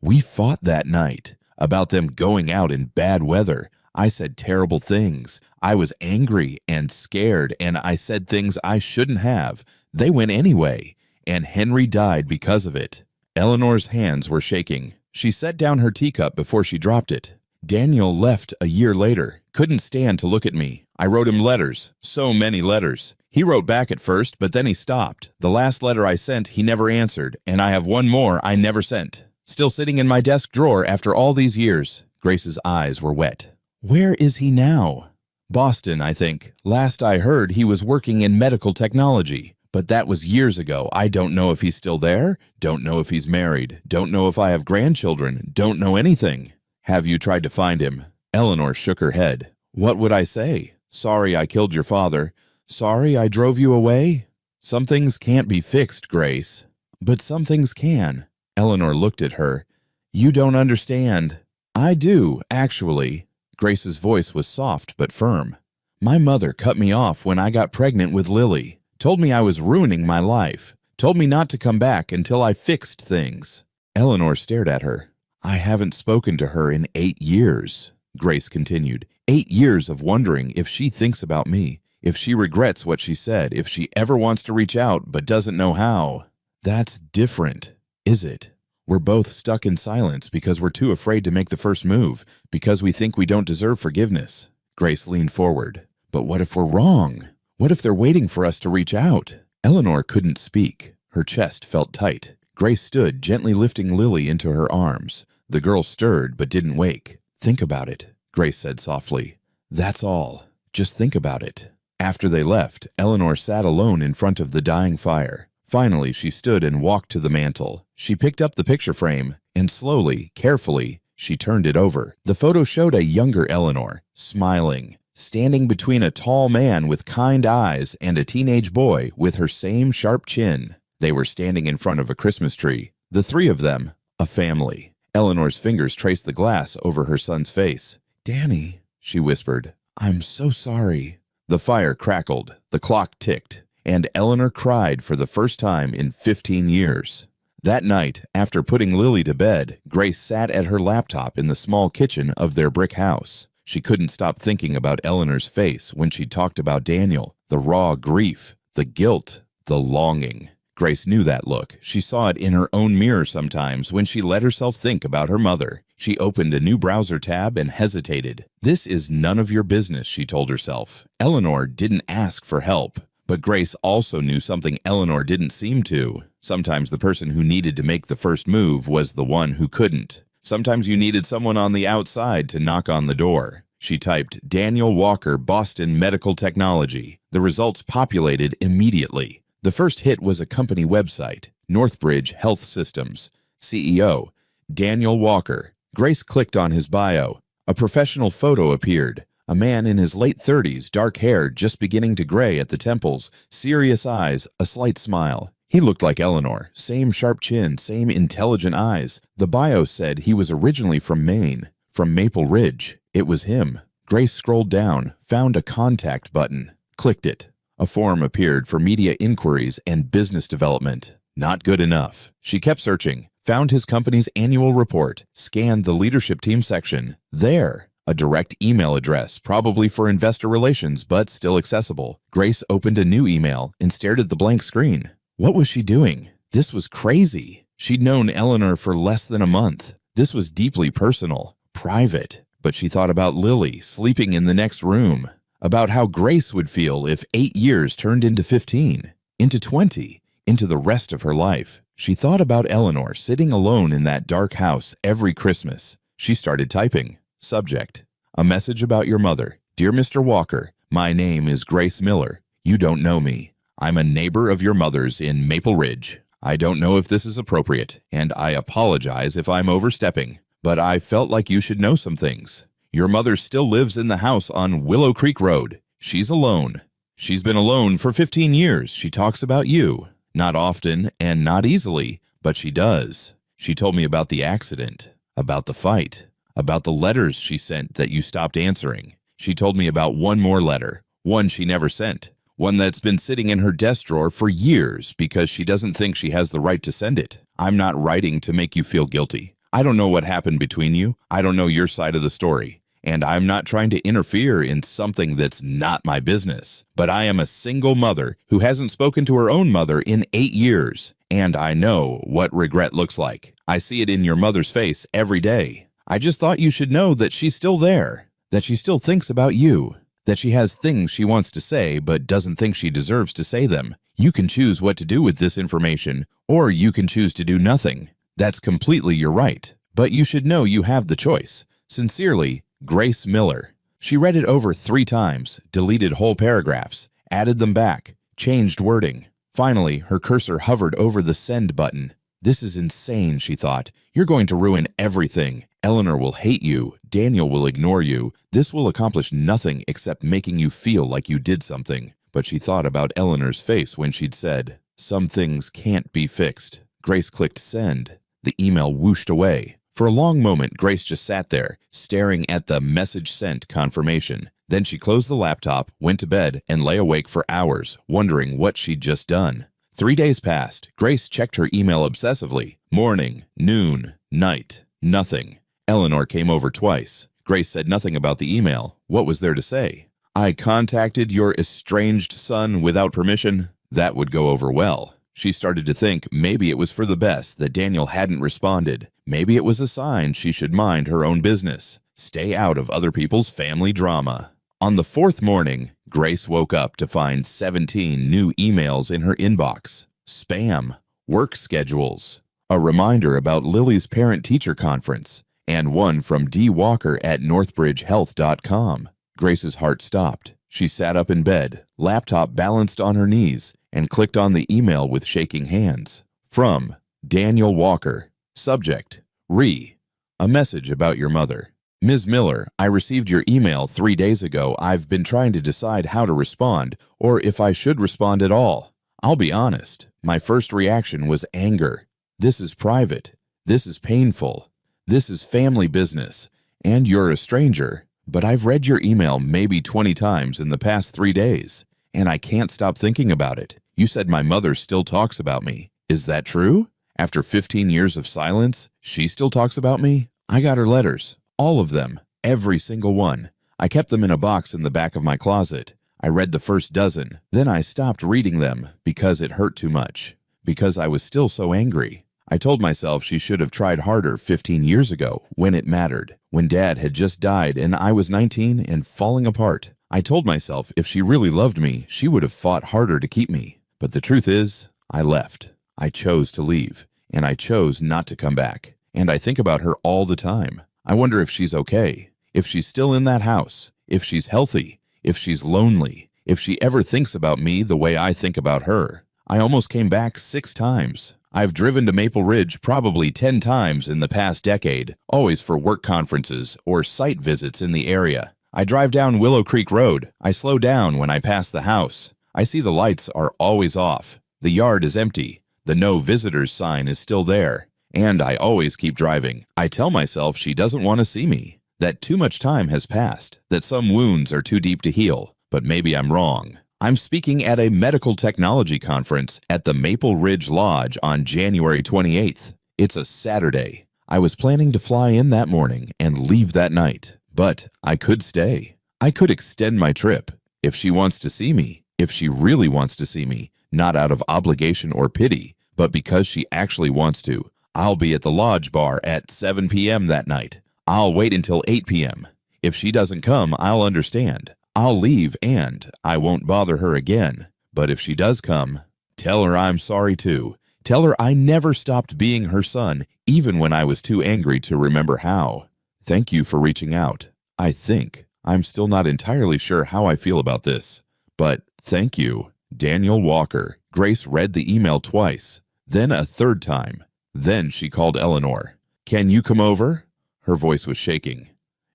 we fought that night about them going out in bad weather. I said terrible things. I was angry and scared, and I said things I shouldn't have. They went anyway, and Henry died because of it." Eleanor's hands were shaking. She set down her teacup before she dropped it. "Daniel left a year later. Couldn't stand to look at me. I wrote him letters, so many letters. He wrote back at first, but then he stopped. The last letter I sent, he never answered, and I have one more I never sent. Still sitting in my desk drawer after all these years." Grace's eyes were wet. "Where is he now?" "Boston, I think. Last I heard, he was working in medical technology. But that was years ago. I don't know if he's still there, don't know if he's married, don't know if I have grandchildren, don't know anything." "Have you tried to find him?" Eleanor shook her head. "What would I say? Sorry I killed your father. Sorry I drove you away? Some things can't be fixed, Grace." "But some things can." Eleanor looked at her. "You don't understand." "I do, actually." Grace's voice was soft but firm. "My mother cut me off when I got pregnant with Lily. Told me I was ruining my life. Told me not to come back until I fixed things." Eleanor stared at her. "I haven't spoken to her in 8 years," Grace continued. 8 years of wondering if she thinks about me, if she regrets what she said, if she ever wants to reach out but doesn't know how. That's different, is it? We're both stuck in silence because we're too afraid to make the first move, because we think we don't deserve forgiveness. Grace leaned forward. "But what if we're wrong? What if they're waiting for us to reach out?" Eleanor couldn't speak. Her chest felt tight. Grace stood, gently lifting Lily into her arms. The girl stirred but didn't wake. "Think about it," Grace said softly. "That's all. Just think about it." After they left, Eleanor sat alone in front of the dying fire. Finally, she stood and walked to the mantel. She picked up the picture frame, and slowly, carefully, she turned it over. The photo showed a younger Eleanor, smiling, standing between a tall man with kind eyes and a teenage boy with her same sharp chin. They were standing in front of a Christmas tree, the three of them, a family. Eleanor's fingers traced the glass over her son's face. "Danny," she whispered, "I'm so sorry." The fire crackled, the clock ticked, and Eleanor cried for the first time in 15 years. That night, after putting Lily to bed, Grace sat at her laptop in the small kitchen of their brick house. She couldn't stop thinking about Eleanor's face when she talked about Daniel, the raw grief, the guilt, the longing. Grace knew that look. She saw it in her own mirror sometimes when she let herself think about her mother. She opened a new browser tab and hesitated. This is none of your business, she told herself. Eleanor didn't ask for help. But Grace also knew something Eleanor didn't seem to. Sometimes the person who needed to make the first move was the one who couldn't. Sometimes you needed someone on the outside to knock on the door. She typed Daniel Walker, Boston Medical Technology. The results populated immediately. The first hit was a company website, Northbridge Health Systems. CEO, Daniel Walker. Grace clicked on his bio. A professional photo appeared. A man in his late 30s, dark hair just beginning to gray at the temples, serious eyes, a slight smile. He looked like Eleanor, same sharp chin, same intelligent eyes. The bio said he was originally from Maine, from Maple Ridge. It was him. Grace scrolled down, found a contact button, clicked it. A form appeared for media inquiries and business development. Not good enough. She kept searching, found his company's annual report, scanned the leadership team section. There, a direct email address, probably for investor relations, but still accessible. Grace opened a new email and stared at the blank screen. What was she doing? This was crazy. She'd known Eleanor for less than a month. This was deeply personal, private. But she thought about Lily sleeping in the next room, about how Grace would feel if 8 years turned into 15, into 20, into the rest of her life. She thought about Eleanor sitting alone in that dark house every Christmas. She started typing. Subject: a message about your mother. Dear Mr. Walker, my name is Grace Miller. You don't know me. I'm a neighbor of your mother's in Maple Ridge. I don't know if this is appropriate, and I apologize if I'm overstepping, but I felt like you should know some things. Your mother still lives in the house on Willow Creek Road. She's alone. She's been alone for 15 years. She talks about you. Not often and not easily, but she does. She told me about the accident, about the fight, about the letters she sent that you stopped answering. She told me about one more letter, one she never sent, one that's been sitting in her desk drawer for years because she doesn't think she has the right to send it. I'm not writing to make you feel guilty. I don't know what happened between you. I don't know your side of the story. And I'm not trying to interfere in something that's not my business. But I am a single mother who hasn't spoken to her own mother in 8 years. And I know what regret looks like. I see it in your mother's face every day. I just thought you should know that she's still there, that she still thinks about you, that she has things she wants to say but doesn't think she deserves to say them. You can choose what to do with this information, or you can choose to do nothing. That's completely your right. But you should know you have the choice. Sincerely, Grace Miller. She read it over 3 times, deleted whole paragraphs, added them back, changed wording. Finally, her cursor hovered over the send button. This is insane, she thought. You're going to ruin everything. Eleanor will hate you. Daniel will ignore you. This will accomplish nothing except making you feel like you did something. But she thought about Eleanor's face when she'd said, "Some things can't be fixed." Grace clicked send. The email whooshed away. For a long moment, Grace just sat there, staring at the message sent confirmation. Then she closed the laptop, went to bed, and lay awake for hours, wondering what she'd just done. 3 days passed. Grace checked her email obsessively. Morning, noon, night, nothing. Eleanor came over twice. Grace said nothing about the email. What was there to say? I contacted your estranged son without permission. That would go over well. She started to think maybe it was for the best that Daniel hadn't responded. Maybe it was a sign she should mind her own business. Stay out of other people's family drama. On the 4th morning, Grace woke up to find 17 new emails in her inbox. Spam, work schedules, a reminder about Lily's parent-teacher conference, and one from D. Walker at northbridgehealth.com. Grace's heart stopped. She sat up in bed, laptop balanced on her knees, and clicked on the email with shaking hands. From Daniel Walker. Subject: a message about your mother. Ms. Miller, I received your email 3 days ago. I've been trying to decide how to respond, or if I should respond at all. I'll be honest, my first reaction was anger. This is private. This is painful. This is family business, and you're a stranger. But I've read your email maybe 20 times in the past 3 days, and I can't stop thinking about it. You said my mother still talks about me. Is that true? After 15 years of silence, she still talks about me? I got her letters. All of them. Every single one. I kept them in a box in the back of my closet. I read the first dozen. Then I stopped reading them because it hurt too much. Because I was still so angry. I told myself she should have tried harder 15 years ago when it mattered, when Dad had just died and I was 19 and falling apart. I told myself if she really loved me, she would have fought harder to keep me. But the truth is, I left. I chose to leave, and I chose not to come back. And I think about her all the time. I wonder if she's okay, if she's still in that house, if she's healthy, if she's lonely, if she ever thinks about me the way I think about her. I almost came back 6 times. I've driven to Maple Ridge probably 10 times in the past decade, always for work conferences or site visits in the area. I drive down Willow Creek Road. I slow down when I pass the house. I see the lights are always off. The yard is empty. The no visitors sign is still there. And I always keep driving. I tell myself she doesn't want to see me, that too much time has passed, that some wounds are too deep to heal. But maybe I'm wrong. I'm speaking at a medical technology conference at the Maple Ridge Lodge on January 28th. It's a Saturday. I was planning to fly in that morning and leave that night, but I could stay. I could extend my trip. If she wants to see me, if she really wants to see me, not out of obligation or pity, but because she actually wants to, I'll be at the lodge bar at 7 p.m. that night. I'll wait until 8 p.m. If she doesn't come, I'll understand. I'll leave and I won't bother her again. But if she does come, tell her I'm sorry too. Tell her I never stopped being her son, even when I was too angry to remember how. Thank you for reaching out. I think I'm still not entirely sure how I feel about this, but thank you. Daniel Walker. Grace read the email twice, then a third time. Then she called Eleanor. Can you come over? Her voice was shaking.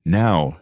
Now,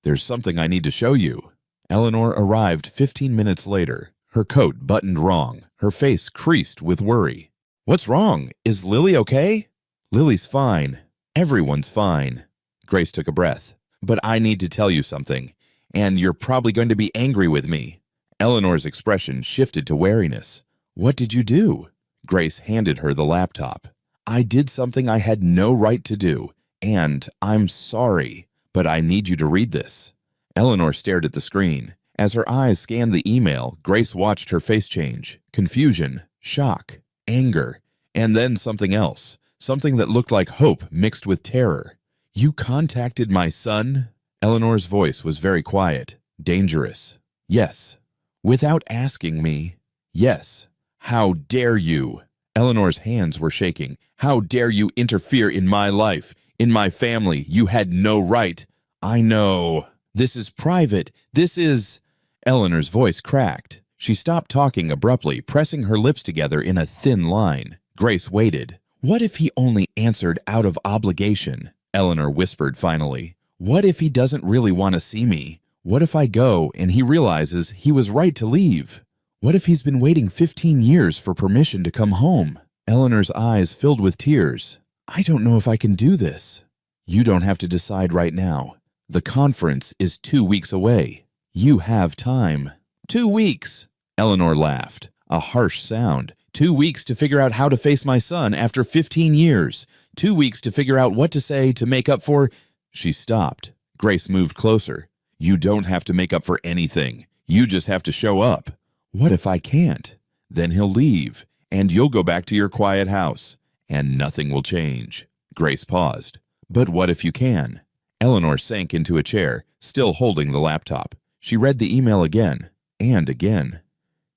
there's something I need to show you. Eleanor arrived 15 minutes later, her coat buttoned wrong, her face creased with worry. What's wrong? Is Lily okay? Lily's fine. Everyone's fine. Grace took a breath. But I need to tell you something, and you're probably going to be angry with me. Eleanor's expression shifted to wariness. What did you do? Grace handed her the laptop. I did something I had no right to do, and I'm sorry, but I need you to read this. Eleanor stared at the screen. As her eyes scanned the email, Grace watched her face change. Confusion, shock, anger, and then something else. Something that looked like hope mixed with terror. You contacted my son? Eleanor's voice was very quiet, dangerous. Yes. Without asking me? Yes. How dare you? Eleanor's hands were shaking. How dare you interfere in my life, in my family? You had no right. I know. This is private. This is... Eleanor's voice cracked. She stopped talking abruptly, pressing her lips together in a thin line. Grace waited. What if he only answered out of obligation? Eleanor whispered finally. What if he doesn't really want to see me? What if I go and he realizes he was right to leave? What if he's been waiting 15 years for permission to come home? Eleanor's eyes filled with tears. I don't know if I can do this. You don't have to decide right now. The conference is 2 weeks away. You have time. 2 weeks. Eleanor laughed. A harsh sound. 2 weeks to figure out how to face my son after 15 years. 2 weeks to figure out what to say to make up for... She stopped. Grace moved closer. You don't have to make up for anything. You just have to show up. What if I can't? Then he'll leave, and you'll go back to your quiet house, and nothing will change. Grace paused. But what if you can? Eleanor sank into a chair, still holding the laptop. She read the email again, and again.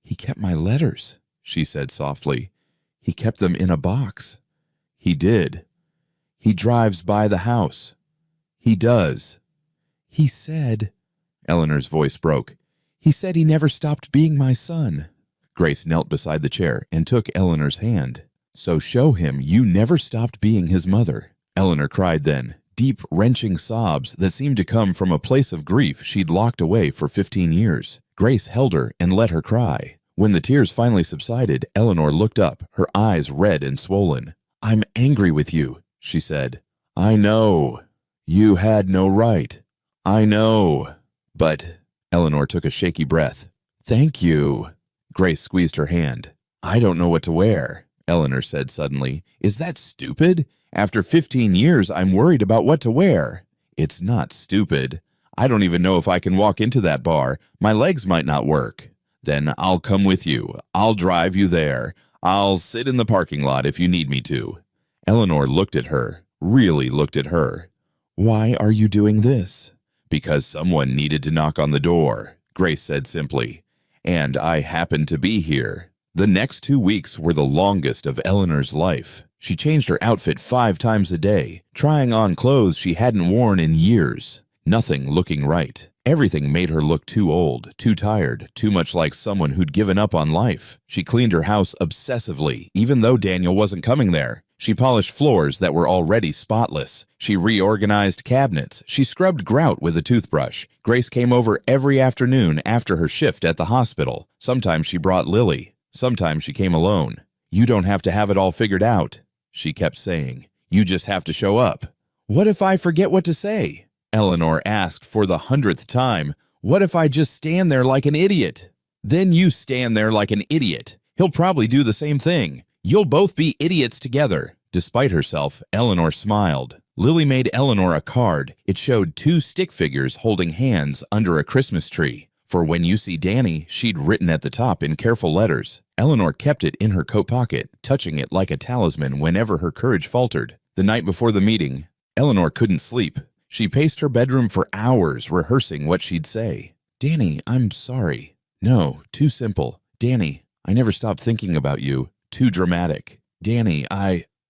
He kept my letters, she said softly. He kept them in a box. He did. He drives by the house. He does. He said... Eleanor's voice broke. He said he never stopped being my son. Grace knelt beside the chair and took Eleanor's hand. So show him you never stopped being his mother. Eleanor cried then, deep, wrenching sobs that seemed to come from a place of grief she'd locked away for 15 years. Grace held her and let her cry. When the tears finally subsided, Eleanor looked up, her eyes red and swollen. I'm angry with you, she said. I know. You had no right. I know. But... Eleanor took a shaky breath. Thank you. Grace squeezed her hand. I don't know what to wear, Eleanor said suddenly. Is that stupid? After 15 years, I'm worried about what to wear. It's not stupid. I don't even know if I can walk into that bar. My legs might not work. Then I'll come with you. I'll drive you there. I'll sit in the parking lot if you need me to. Eleanor looked at her, really looked at her. Why are you doing this? Because someone needed to knock on the door, Grace said simply. And I happened to be here. The next 2 weeks were the longest of Eleanor's life. She changed her outfit 5 times a day, trying on clothes she hadn't worn in years. Nothing looking right. Everything made her look too old, too tired, too much like someone who'd given up on life. She cleaned her house obsessively, even though Daniel wasn't coming there. She polished floors that were already spotless. She reorganized cabinets. She scrubbed grout with a toothbrush. Grace came over every afternoon after her shift at the hospital. Sometimes she brought Lily. Sometimes she came alone. You don't have to have it all figured out, she kept saying. You just have to show up. What if I forget what to say? Eleanor asked for the 100th time. What if I just stand there like an idiot? Then you stand there like an idiot. He'll probably do the same thing. You'll both be idiots together. Despite herself, Eleanor smiled. Lily made Eleanor a card. It showed 2 stick figures holding hands under a Christmas tree. For when you see Danny, she'd written at the top in careful letters. Eleanor kept it in her coat pocket, touching it like a talisman whenever her courage faltered. The night before the meeting, Eleanor couldn't sleep. She paced her bedroom for hours, rehearsing what she'd say. Danny, I'm sorry. No, too simple. Danny, I never stopped thinking about you. Too dramatic. Danny,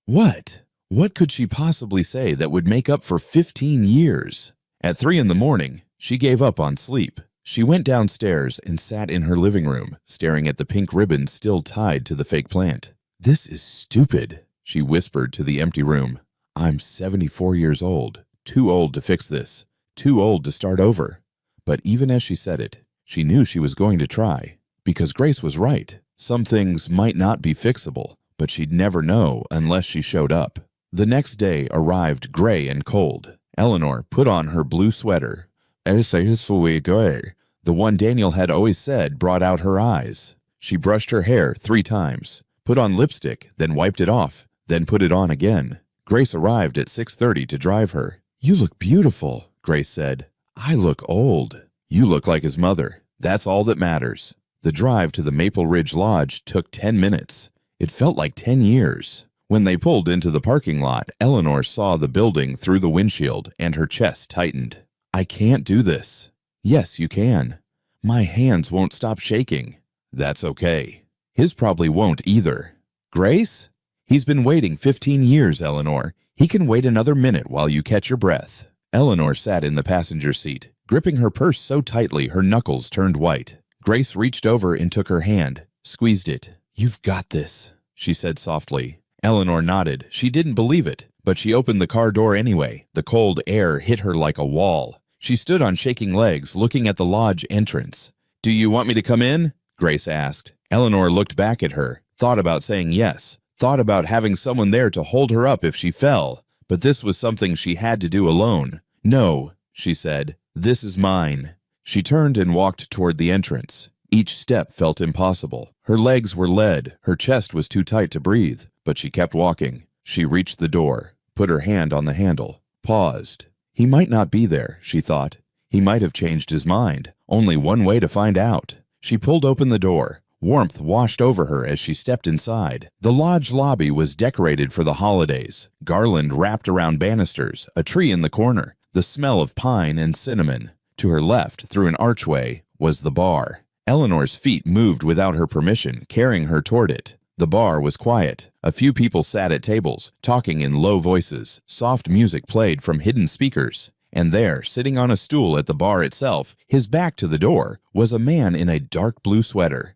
What? What could she possibly say that would make up for 15 years? At 3 in the morning, she gave up on sleep. She went downstairs and sat in her living room, staring at the pink ribbon still tied to the fake plant. This is stupid, she whispered to the empty room. I'm 74 years old. Too old to fix this. Too old to start over. But even as she said it, she knew she was going to try. Because Grace was right. Some things might not be fixable, but she'd never know unless she showed up. The next day arrived gray and cold. Eleanor put on her blue sweater. The one Daniel had always said brought out her eyes. She brushed her hair 3 times, put on lipstick, then wiped it off, then put it on again. Grace arrived at 6:30 to drive her. You look beautiful, Grace said. I look old. You look like his mother. That's all that matters. The drive to the Maple Ridge Lodge took 10 minutes. It felt like 10 years. When they pulled into the parking lot, Eleanor saw the building through the windshield and her chest tightened. I can't do this. Yes, you can. My hands won't stop shaking. That's okay. His probably won't either. Grace? He's been waiting 15 years, Eleanor. He can wait another minute while you catch your breath. Eleanor sat in the passenger seat, gripping her purse so tightly her knuckles turned white. Grace reached over and took her hand, squeezed it. You've got this, she said softly. Eleanor nodded. She didn't believe it, but she opened the car door anyway. The cold air hit her like a wall. She stood on shaking legs, looking at the lodge entrance. Do you want me to come in? Grace asked. Eleanor looked back at her, thought about saying yes, thought about having someone there to hold her up if she fell, but this was something she had to do alone. No, she said, this is mine. She turned and walked toward the entrance. Each step felt impossible. Her legs were lead, her chest was too tight to breathe, but she kept walking. She reached the door, put her hand on the handle, paused. He might not be there, she thought. He might have changed his mind. Only one way to find out. She pulled open the door. Warmth washed over her as she stepped inside. The lodge lobby was decorated for the holidays. Garland wrapped around banisters, a tree in the corner, the smell of pine and cinnamon. To her left, through an archway, was the bar. Eleanor's feet moved without her permission, carrying her toward it. The bar was quiet. A few people sat at tables, talking in low voices. Soft music played from hidden speakers. And there, sitting on a stool at the bar itself, his back to the door, was a man in a dark blue sweater.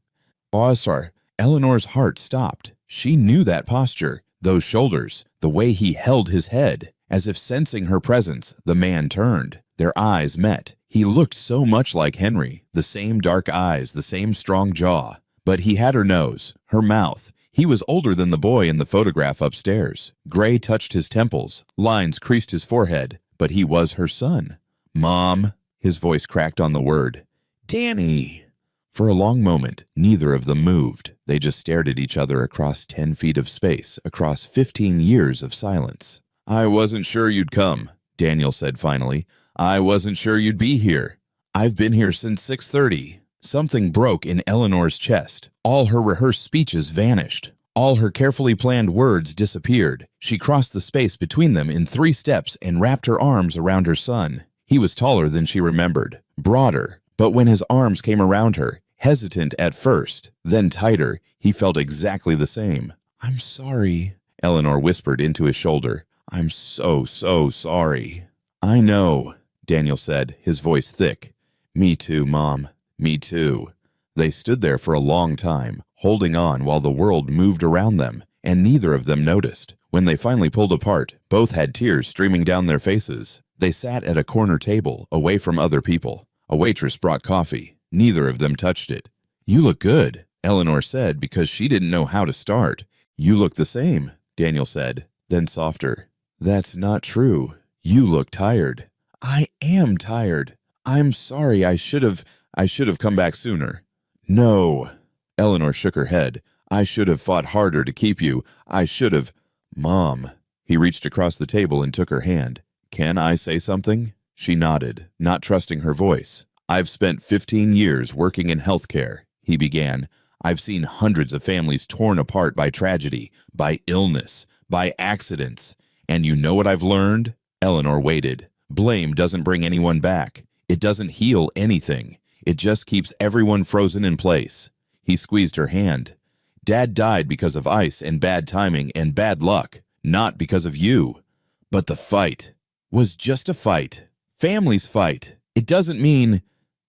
Sir. Eleanor's heart stopped. She knew that posture, those shoulders, the way he held his head. As if sensing her presence, the man turned. Their eyes met. He looked so much like Henry, the same dark eyes, the same strong jaw. But he had her nose, her mouth. He was older than the boy in the photograph upstairs. Gray touched his temples, lines creased his forehead, but he was her son. Mom, his voice cracked on the word. Danny. For a long moment, neither of them moved. They just stared at each other across 10 feet of space, across 15 years of silence. I wasn't sure you'd come, Daniel said finally. I wasn't sure you'd be here. I've been here since 6:30. Something broke in Eleanor's chest. All her rehearsed speeches vanished. All her carefully planned words disappeared. She crossed the space between them in 3 steps and wrapped her arms around her son. He was taller than she remembered, broader, but when his arms came around her, hesitant at first, then tighter, he felt exactly the same. "I'm sorry," Eleanor whispered into his shoulder. "I'm so sorry." "I know," Daniel said, his voice thick. "Me too, Mom. Me too." They stood there for a long time, holding on while the world moved around them, and neither of them noticed. When they finally pulled apart, both had tears streaming down their faces. They sat at a corner table, away from other people. A waitress brought coffee. Neither of them touched it. "You look good," Eleanor said because she didn't know how to start. "You look the same," Daniel said, then softer. "That's not true. You look tired." "I am tired. I'm sorry. I should have come back sooner." "No." Eleanor shook her head. "I should have fought harder to keep you. I should have." "Mom." He reached across the table and took her hand. "Can I say something?" She nodded, not trusting her voice. "I've spent 15 years working in healthcare," he began. "I've seen hundreds of families torn apart by tragedy, by illness, by accidents. And you know what I've learned?" Eleanor waited. "Blame doesn't bring anyone back. It doesn't heal anything. It just keeps everyone frozen in place." He squeezed her hand. "Dad died because of ice and bad timing and bad luck, not because of you. But the fight was just a fight. Families fight. It doesn't mean—"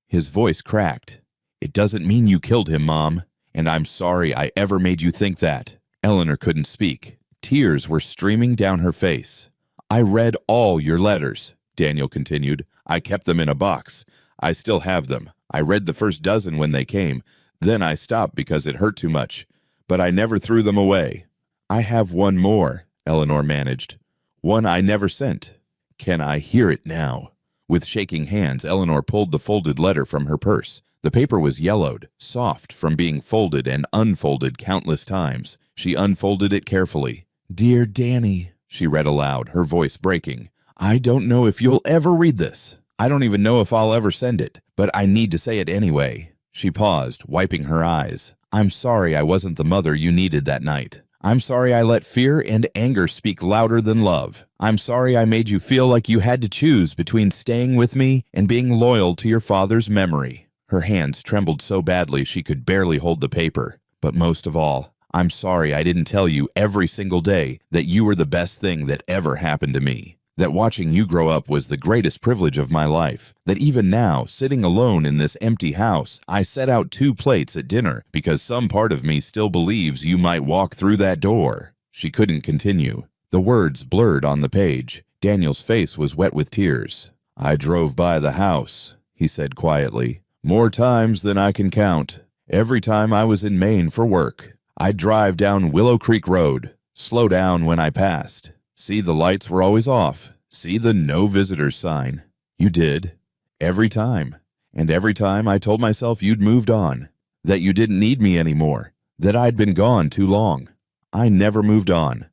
His voice cracked. "It doesn't mean you killed him, Mom. And I'm sorry I ever made you think that." Eleanor couldn't speak. Tears were streaming down her face. "I read all your letters," Daniel continued. "I kept them in a box. I still have them. I read the first dozen when they came. Then I stopped because it hurt too much. But I never threw them away." "I have one more," Eleanor managed. "One I never sent." "Can I hear it now?" With shaking hands, Eleanor pulled the folded letter from her purse. The paper was yellowed, soft from being folded and unfolded countless times. She unfolded it carefully. "Dear Danny," she read aloud, her voice breaking. "I don't know if you'll ever read this. I don't even know if I'll ever send it, but I need to say it anyway." She paused, wiping her eyes. "I'm sorry I wasn't the mother you needed that night. I'm sorry I let fear and anger speak louder than love. I'm sorry I made you feel like you had to choose between staying with me and being loyal to your father's memory." Her hands trembled so badly she could barely hold the paper. "But most of all, I'm sorry I didn't tell you every single day that you were the best thing that ever happened to me. That watching you grow up was the greatest privilege of my life. That even now, sitting alone in this empty house, I set out 2 plates at dinner because some part of me still believes you might walk through that door." She couldn't continue. The words blurred on the page. Daniel's face was wet with tears. "I drove by the house," he said quietly, "more times than I can count. Every time I was in Maine for work. I'd drive down Willow Creek Road, slow down when I passed. See the lights were always off. See the no visitors sign. You did. Every time. And every time I told myself you'd moved on. That you didn't need me anymore. That I'd been gone too long. I never moved on.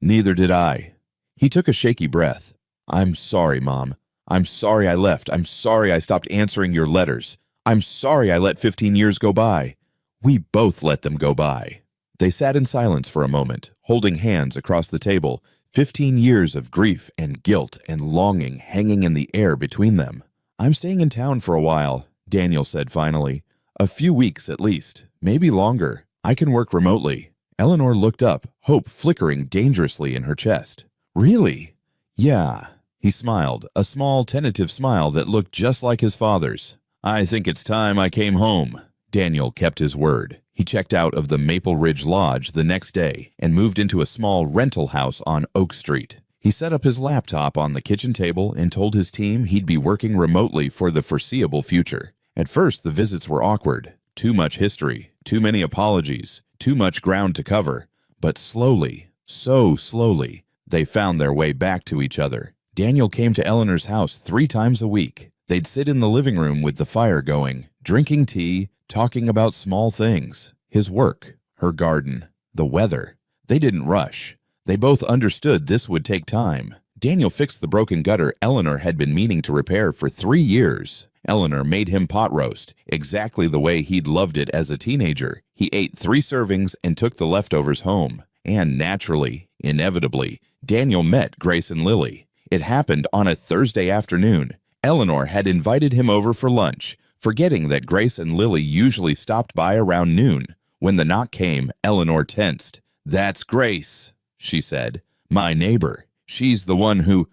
Neither did I." He took a shaky breath. "I'm sorry, Mom. I'm sorry I left. I'm sorry I stopped answering your letters. I'm sorry I let 15 years go by. We both let them go by." They sat in silence for a moment, holding hands across the table. 15 years of grief and guilt and longing hanging in the air between them. "I'm staying in town for a while," Daniel said finally. "A few weeks at least, maybe longer. I can work remotely." Eleanor looked up, hope flickering dangerously in her chest. "Really?" "Yeah." He smiled, a small, tentative smile that looked just like his father's. "I think it's time I came home." Daniel kept his word. He checked out of the Maple Ridge Lodge the next day and moved into a small rental house on Oak Street. He set up his laptop on the kitchen table and told his team he'd be working remotely for the foreseeable future. At first, the visits were awkward. Too much history, too many apologies, too much ground to cover. But slowly, so slowly, they found their way back to each other. Daniel came to Eleanor's house 3 times a week. They'd sit in the living room with the fire going, drinking tea, talking about small things, his work, her garden, the weather. They didn't rush. They both understood this would take time. Daniel fixed the broken gutter Eleanor had been meaning to repair for 3 years. Eleanor made him pot roast, exactly the way he'd loved it as a teenager. He ate 3 servings and took the leftovers home. And naturally, inevitably, Daniel met Grace and Lily. It happened on a Thursday afternoon. Eleanor had invited him over for lunch, forgetting that Grace and Lily usually stopped by around noon. When the knock came, Eleanor tensed. "That's Grace," she said. "My neighbor. She's the one who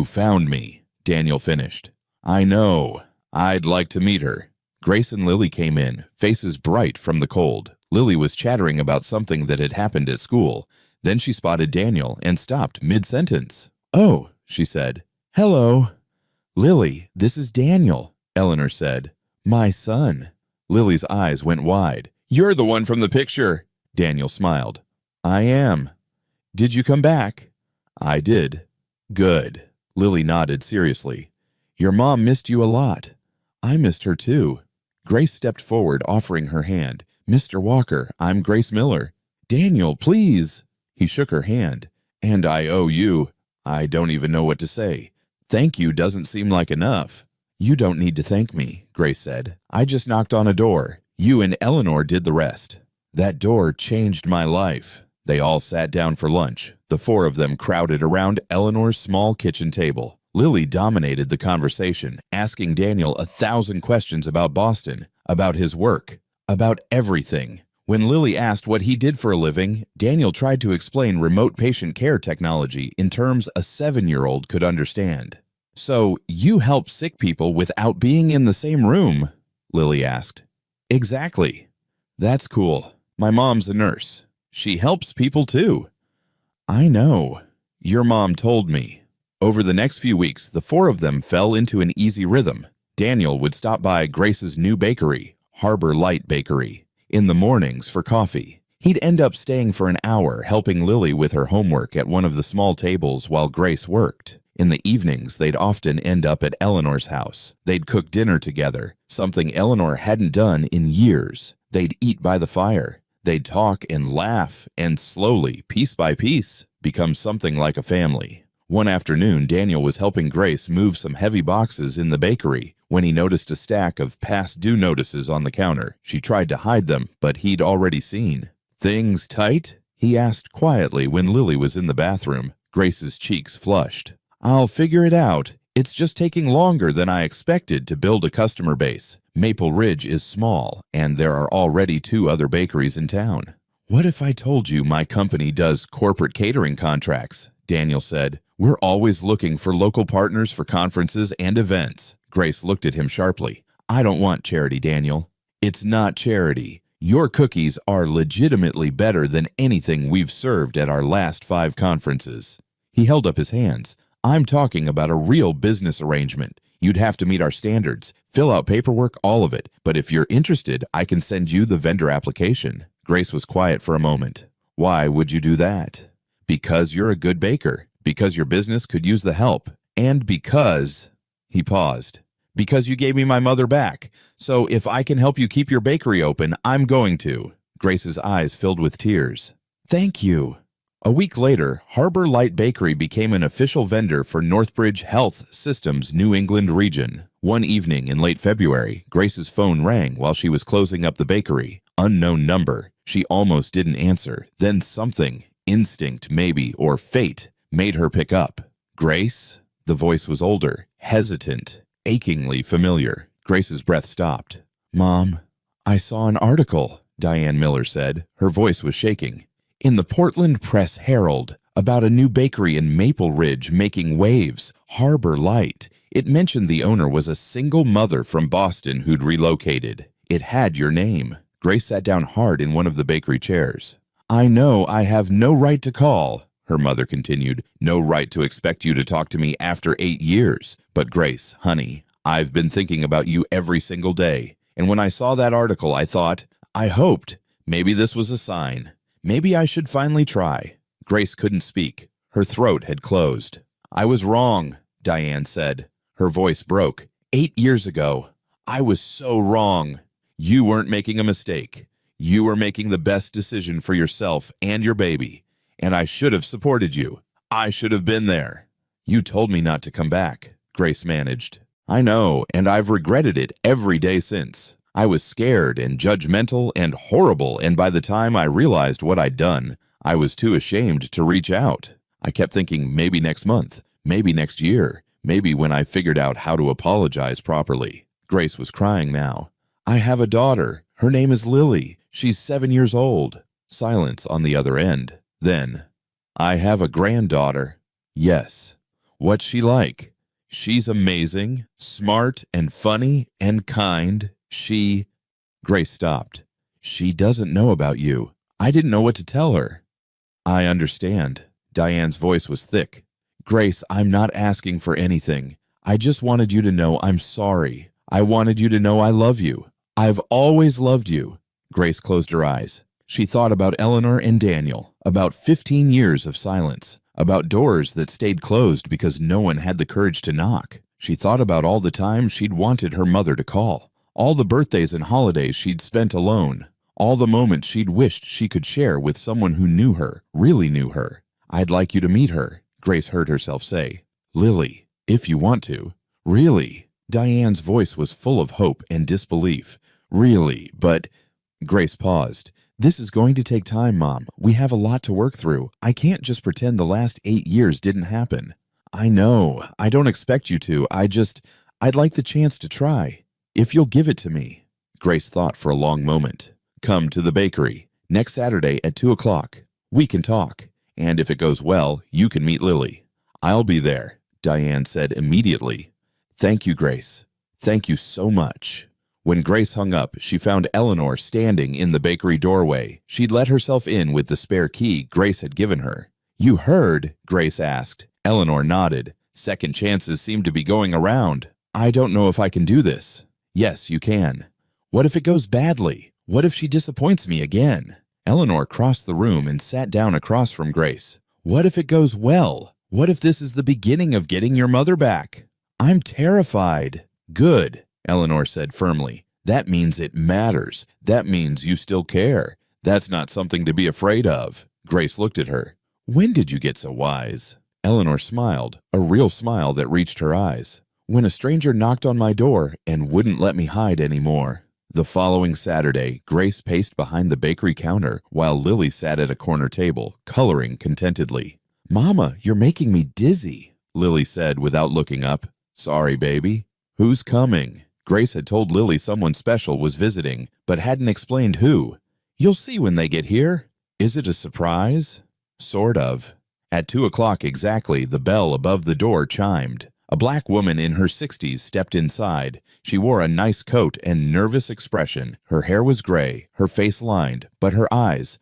found me," Daniel finished. "I know. I'd like to meet her." Grace and Lily came in, faces bright from the cold. Lily was chattering about something that had happened at school. Then she spotted Daniel and stopped mid-sentence. "Oh," she said. "Hello." "Lily, this is Daniel," Eleanor said. "My son." Lily's eyes went wide. "You're the one from the picture." Daniel smiled. "I am." "Did you come back?" "I did." "Good." Lily nodded seriously. "Your mom missed you a lot." "I missed her too." Grace stepped forward, offering her hand. "Mr. Walker, I'm Grace Miller." "Daniel, please." He shook her hand. "And I owe you." "I don't even know what to say. Thank you doesn't seem like enough." "You don't need to thank me," Grace said. "I just knocked on a door. You and Eleanor did the rest. That door changed my life." They all sat down for lunch. The 4 of them crowded around Eleanor's small kitchen table. Lily dominated the conversation, asking Daniel 1,000 questions about Boston, about his work, about everything. When Lily asked what he did for a living, Daniel tried to explain remote patient care technology in terms a 7-year-old could understand. "So, you help sick people without being in the same room?" Lily asked. "Exactly." "That's cool. My mom's a nurse. She helps people too." "I know. Your mom told me." Over the next few weeks, the 4 of them fell into an easy rhythm. Daniel would stop by Grace's new bakery, Harbor Light Bakery, in the mornings for coffee. He'd end up staying for an hour helping Lily with her homework at one of the small tables while Grace worked. In the evenings, they'd often end up at Eleanor's house. They'd cook dinner together, something Eleanor hadn't done in years. They'd eat by the fire. They'd talk and laugh and slowly, piece by piece, become something like a family. One afternoon, Daniel was helping Grace move some heavy boxes in the bakery when he noticed a stack of past due notices on the counter. She tried to hide them, but he'd already seen. "Things tight?" he asked quietly when Lily was in the bathroom. Grace's cheeks flushed. "I'll figure it out. It's just taking longer than I expected to build a customer base. Maple Ridge is small, and there are already 2 other bakeries in town." "What if I told you my company does corporate catering contracts?" Daniel said. "We're always looking for local partners for conferences and events." Grace looked at him sharply. "I don't want charity, Daniel." "It's not charity. Your cookies are legitimately better than anything we've served at our last 5 conferences." He held up his hands. "I'm talking about a real business arrangement. You'd have to meet our standards, fill out paperwork, all of it. But if you're interested, I can send you the vendor application." Grace was quiet for a moment. "Why would you do that?" "Because you're a good baker. Because your business could use the help. And because—" He paused. "Because you gave me my mother back. So if I can help you keep your bakery open, I'm going to." Grace's eyes filled with tears. "Thank you." A week later, Harbor Light Bakery became an official vendor for Northbridge Health System's New England region. One evening in late February, Grace's phone rang while she was closing up the bakery. Unknown number. She almost didn't answer. Then something, instinct maybe, or fate, made her pick up. "Grace?" The voice was older, hesitant, achingly familiar. Grace's breath stopped. "Mom, I saw an article," Diane Miller said. Her voice was shaking. "In the Portland Press Herald, about a new bakery in Maple Ridge making waves, Harbor Light. It mentioned the owner was a single mother from Boston who'd relocated. It had your name." Grace sat down hard in one of the bakery chairs. "I know I have no right to call," her mother continued. "No right to expect you to talk to me after 8 years. But Grace, honey, I've been thinking about you every single day. And when I saw that article, I thought, I hoped, maybe this was a sign. Maybe I should finally try." Grace couldn't speak. Her throat had closed. "I was wrong," Diane said. Her voice broke. 8 years ago, I was so wrong. You weren't making a mistake. You were making the best decision for yourself and your baby. And I should have supported you. I should have been there." "You told me not to come back," Grace managed. "I know, and I've regretted it every day since. I was scared and judgmental and horrible, and by the time I realized what I'd done, I was too ashamed to reach out. I kept thinking maybe next month, maybe next year, maybe when I figured out how to apologize properly. Grace was crying now. I have a daughter. Her name is Lily. She's 7 years old. Silence on the other end. Then, I have a granddaughter. Yes. What's she like? She's amazing, smart and funny and kind. Grace stopped. She doesn't know about you. I didn't know what to tell her. I understand. Diane's voice was thick. Grace, I'm not asking for anything. I just wanted you to know I'm sorry. I wanted you to know I love you. I've always loved you. Grace closed her eyes. She thought about Eleanor and Daniel, about 15 years of silence, about doors that stayed closed because no one had the courage to knock. She thought about all the times she'd wanted her mother to call, all the birthdays and holidays she'd spent alone, all the moments she'd wished she could share with someone who knew her, really knew her. I'd like you to meet her, Grace heard herself say. Lily, if you want to. Really? Diane's voice was full of hope and disbelief. Really, but... Grace paused. This is going to take time, Mom. We have a lot to work through. I can't just pretend the last 8 years didn't happen. I know. I don't expect you to. I'd like the chance to try. If you'll give it to me. Grace thought for a long moment. Come to the bakery. Next Saturday at 2 o'clock. We can talk. And if it goes well, you can meet Lily. I'll be there, Diane said immediately. Thank you, Grace. Thank you so much. When Grace hung up, she found Eleanor standing in the bakery doorway. She'd let herself in with the spare key Grace had given her. You heard? Grace asked. Eleanor nodded. Second chances seem to be going around. I don't know if I can do this. Yes, you can. What if it goes badly? What if she disappoints me again? Eleanor crossed the room and sat down across from Grace. What if it goes well? What if this is the beginning of getting your mother back? I'm terrified. Good, Eleanor said firmly. That means it matters. That means you still care. That's not something to be afraid of. Grace looked at her. When did you get so wise? Eleanor smiled, a real smile that reached her eyes. When a stranger knocked on my door and wouldn't let me hide anymore. The following Saturday, Grace paced behind the bakery counter while Lily sat at a corner table, coloring contentedly. Mama, you're making me dizzy, Lily said without looking up. Sorry, baby. Who's coming? Grace had told Lily someone special was visiting, but hadn't explained who. You'll see when they get here. Is it a surprise? Sort of. At 2 o'clock exactly, the bell above the door chimed. A black woman in her 60s stepped inside. She wore a nice coat and nervous expression. Her hair was gray, her face lined, but her eyes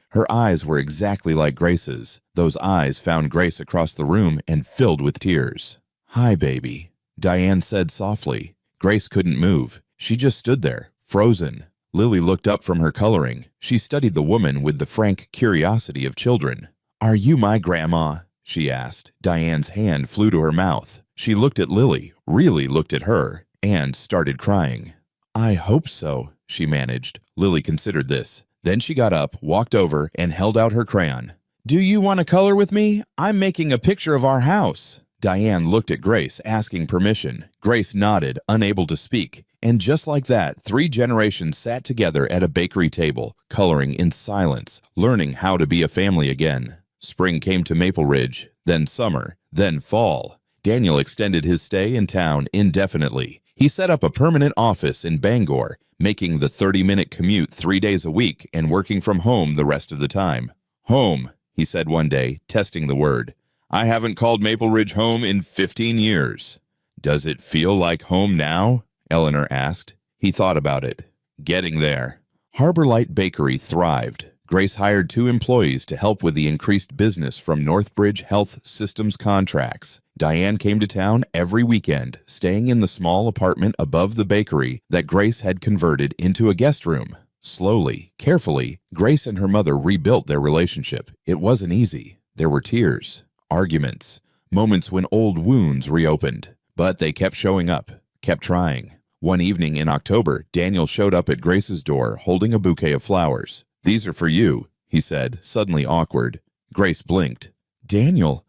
were exactly like Grace's. Those eyes found Grace across the room and filled with tears. Hi, baby, Diane said softly. Grace couldn't move. She just stood there, frozen. Lily looked up from her coloring. She studied the woman with the frank curiosity of children. Are you my grandma? She asked. Diane's hand flew to her mouth. She looked at Lily, really looked at her, and started crying. I hope so, she managed. Lily considered this. Then she got up, walked over, and held out her crayon. Do you want to color with me? I'm making a picture of our house. Diane looked at Grace, asking permission. Grace nodded, unable to speak. And just like that, 3 generations sat together at a bakery table, coloring in silence, learning how to be a family again. Spring came to Maple Ridge, then summer, then fall. Daniel extended his stay in town indefinitely. He set up a permanent office in Bangor, making the 30-minute commute 3 days a week and working from home the rest of the time. Home, he said one day, testing the word. I haven't called Maple Ridge home in 15 years. Does it feel like home now? Eleanor asked. He thought about it. Getting there. Harbor Light Bakery thrived. Grace hired 2 employees to help with the increased business from Northbridge Health Systems contracts. Diane came to town every weekend, staying in the small apartment above the bakery that Grace had converted into a guest room. Slowly, carefully, Grace and her mother rebuilt their relationship. It wasn't easy. There were tears, arguments, moments when old wounds reopened. But they kept showing up, kept trying. One evening in October, Daniel showed up at Grace's door holding a bouquet of flowers. These are for you, he said, suddenly awkward. Grace blinked. Daniel,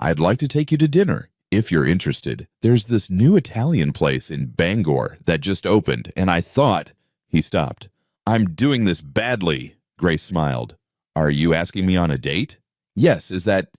I'd like to take you to dinner, if you're interested. There's this new Italian place in Bangor that just opened, and I thought... He stopped. I'm doing this badly, Grace smiled. Are you asking me on a date? Yes, is that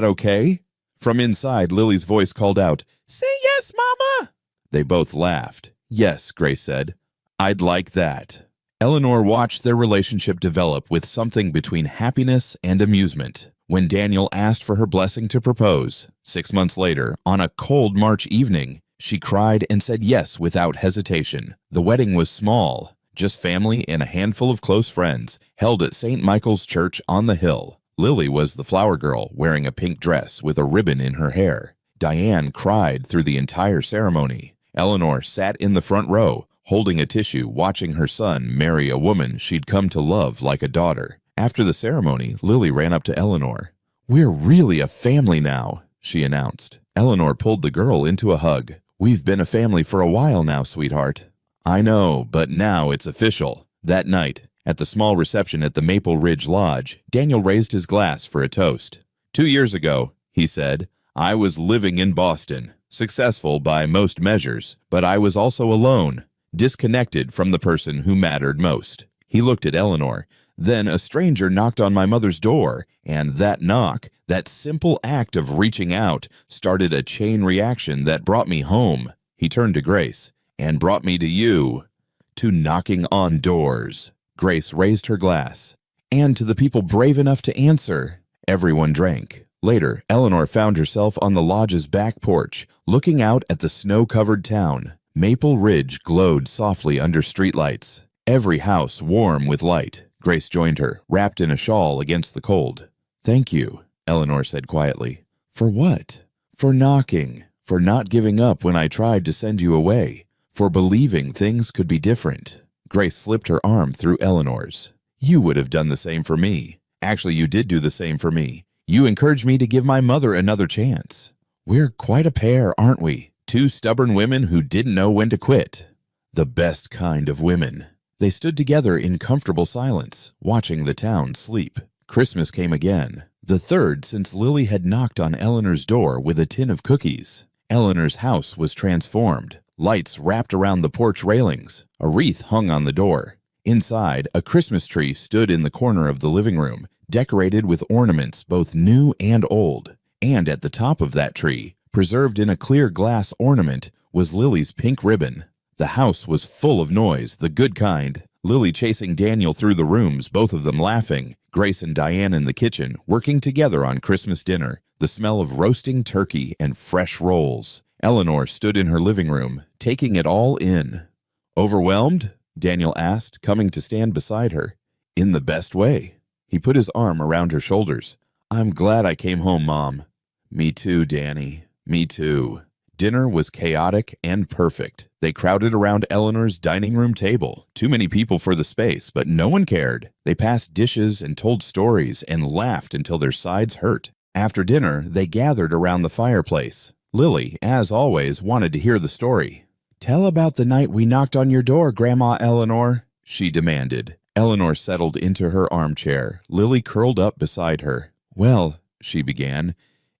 okay? From inside, Lily's voice called out, Say yes, Mama! They both laughed. Yes, Grace said. I'd like that. Eleanor watched their relationship develop with something between happiness and amusement. When Daniel asked for her blessing to propose, 6 months later, on a cold March evening, she cried and said yes without hesitation. The wedding was small, just family and a handful of close friends, held at St. Michael's Church on the hill. Lily was the flower girl, wearing a pink dress with a ribbon in her hair. Diane cried through the entire ceremony. Eleanor sat in the front row, holding a tissue, watching her son marry a woman she'd come to love like a daughter. After the ceremony, Lily ran up to Eleanor. We're really a family now, she announced. Eleanor pulled the girl into a hug. We've been a family for a while now, sweetheart. I know, but now it's official. That night, at the small reception at the Maple Ridge Lodge, Daniel raised his glass for a toast. 2 years ago, he said, I was living in Boston, successful by most measures, but I was also alone, disconnected from the person who mattered most. He looked at Eleanor. Then a stranger knocked on my mother's door, and that knock, that simple act of reaching out, started a chain reaction that brought me home. He turned to Grace, and brought me to you, to knocking on doors. Grace raised her glass. And to the people brave enough to answer. Everyone drank. Later, Eleanor found herself on the lodge's back porch, looking out at the snow-covered town. Maple Ridge glowed softly under streetlights, every house warm with light. Grace joined her, wrapped in a shawl against the cold. Thank you, Eleanor said quietly. For what? For knocking, for not giving up when I tried to send you away, for believing things could be different. Grace slipped her arm through Eleanor's. You would have done the same for me. Actually, you did do the same for me. You encouraged me to give my mother another chance. We're quite a pair, aren't we? 2 stubborn women who didn't know when to quit. The best kind of women. They stood together in comfortable silence, watching the town sleep. Christmas came again, the third since Lily had knocked on Eleanor's door with a tin of cookies. Eleanor's house was transformed. Lights wrapped around the porch railings. A wreath hung on the door. Inside, a Christmas tree stood in the corner of the living room, decorated with ornaments both new and old. And at the top of that tree, preserved in a clear glass ornament, was Lily's pink ribbon. The house was full of noise, the good kind. Lily chasing Daniel through the rooms, both of them laughing. Grace and Diane in the kitchen, working together on Christmas dinner. The smell of roasting turkey and fresh rolls. Eleanor stood in her living room, taking it all in. Overwhelmed? Daniel asked, coming to stand beside her. In the best way. He put his arm around her shoulders. I'm glad I came home, Mom. Me too, Danny. Me too. Dinner was chaotic and perfect. They crowded around Eleanor's dining room table. Too many people for the space, but no one cared. They passed dishes and told stories and laughed until their sides hurt. After dinner, they gathered around the fireplace. Lily, as always, wanted to hear the story. Tell about the night we knocked on your door, Grandma Eleanor, she demanded. Eleanor settled into her armchair. Lily curled up beside her. Well, she began,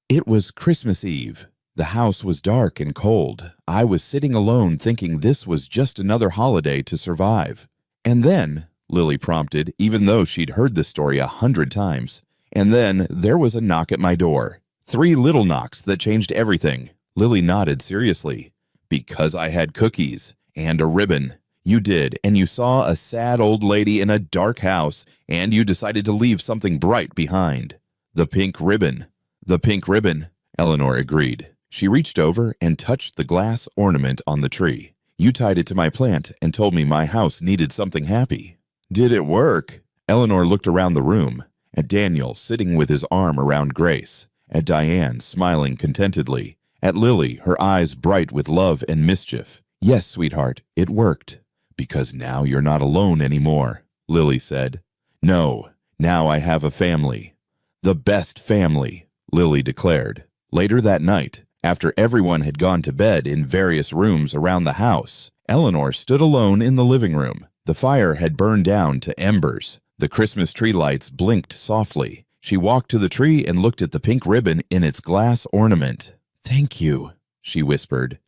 it was Christmas Eve. The house was dark and cold. I was sitting alone thinking this was just another holiday to survive. And then, Lily prompted, even though she'd heard the story 100 times, and then there was a knock at my door. 3 little knocks that changed everything. Lily nodded seriously. Because I had cookies and a ribbon. You did, and you saw a sad old lady in a dark house, and you decided to leave something bright behind. The pink ribbon. The pink ribbon, Eleanor agreed. She reached over and touched the glass ornament on the tree. You tied it to my plant and told me my house needed something happy. Did it work? Eleanor looked around the room, at Daniel sitting with his arm around Grace, at Diane smiling contentedly, at Lily, her eyes bright with love and mischief. Yes, sweetheart, it worked. Because now you're not alone anymore, Lily said. No, now I have a family. The best family, Lily declared. Later that night, after everyone had gone to bed in various rooms around the house, Eleanor stood alone in the living room. The fire had burned down to embers. The Christmas tree lights blinked softly. She walked to the tree and looked at the pink ribbon in its glass ornament. Thank you, she whispered.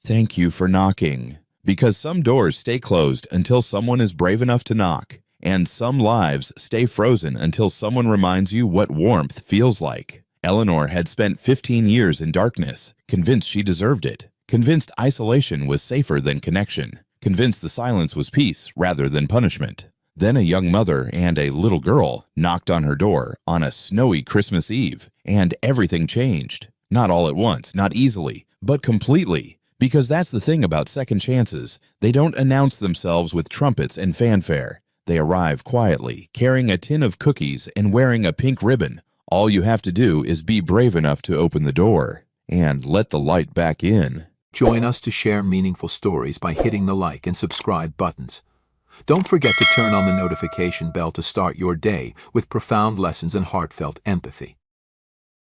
Thank you for knocking. Because some doors stay closed until someone is brave enough to knock, and some lives stay frozen until someone reminds you what warmth feels like. Eleanor had spent 15 years in darkness, convinced she deserved it, convinced isolation was safer than connection, convinced the silence was peace rather than punishment. Then a young mother and a little girl knocked on her door on a snowy Christmas Eve, and everything changed. Not all at once, not easily, but completely. Because that's the thing about second chances. They don't announce themselves with trumpets and fanfare. They arrive quietly, carrying a tin of cookies and wearing a pink ribbon. All you have to do is be brave enough to open the door and let the light back in. Join us to share meaningful stories by hitting the like and subscribe buttons. Don't forget to turn on the notification bell to start your day with profound lessons and heartfelt empathy.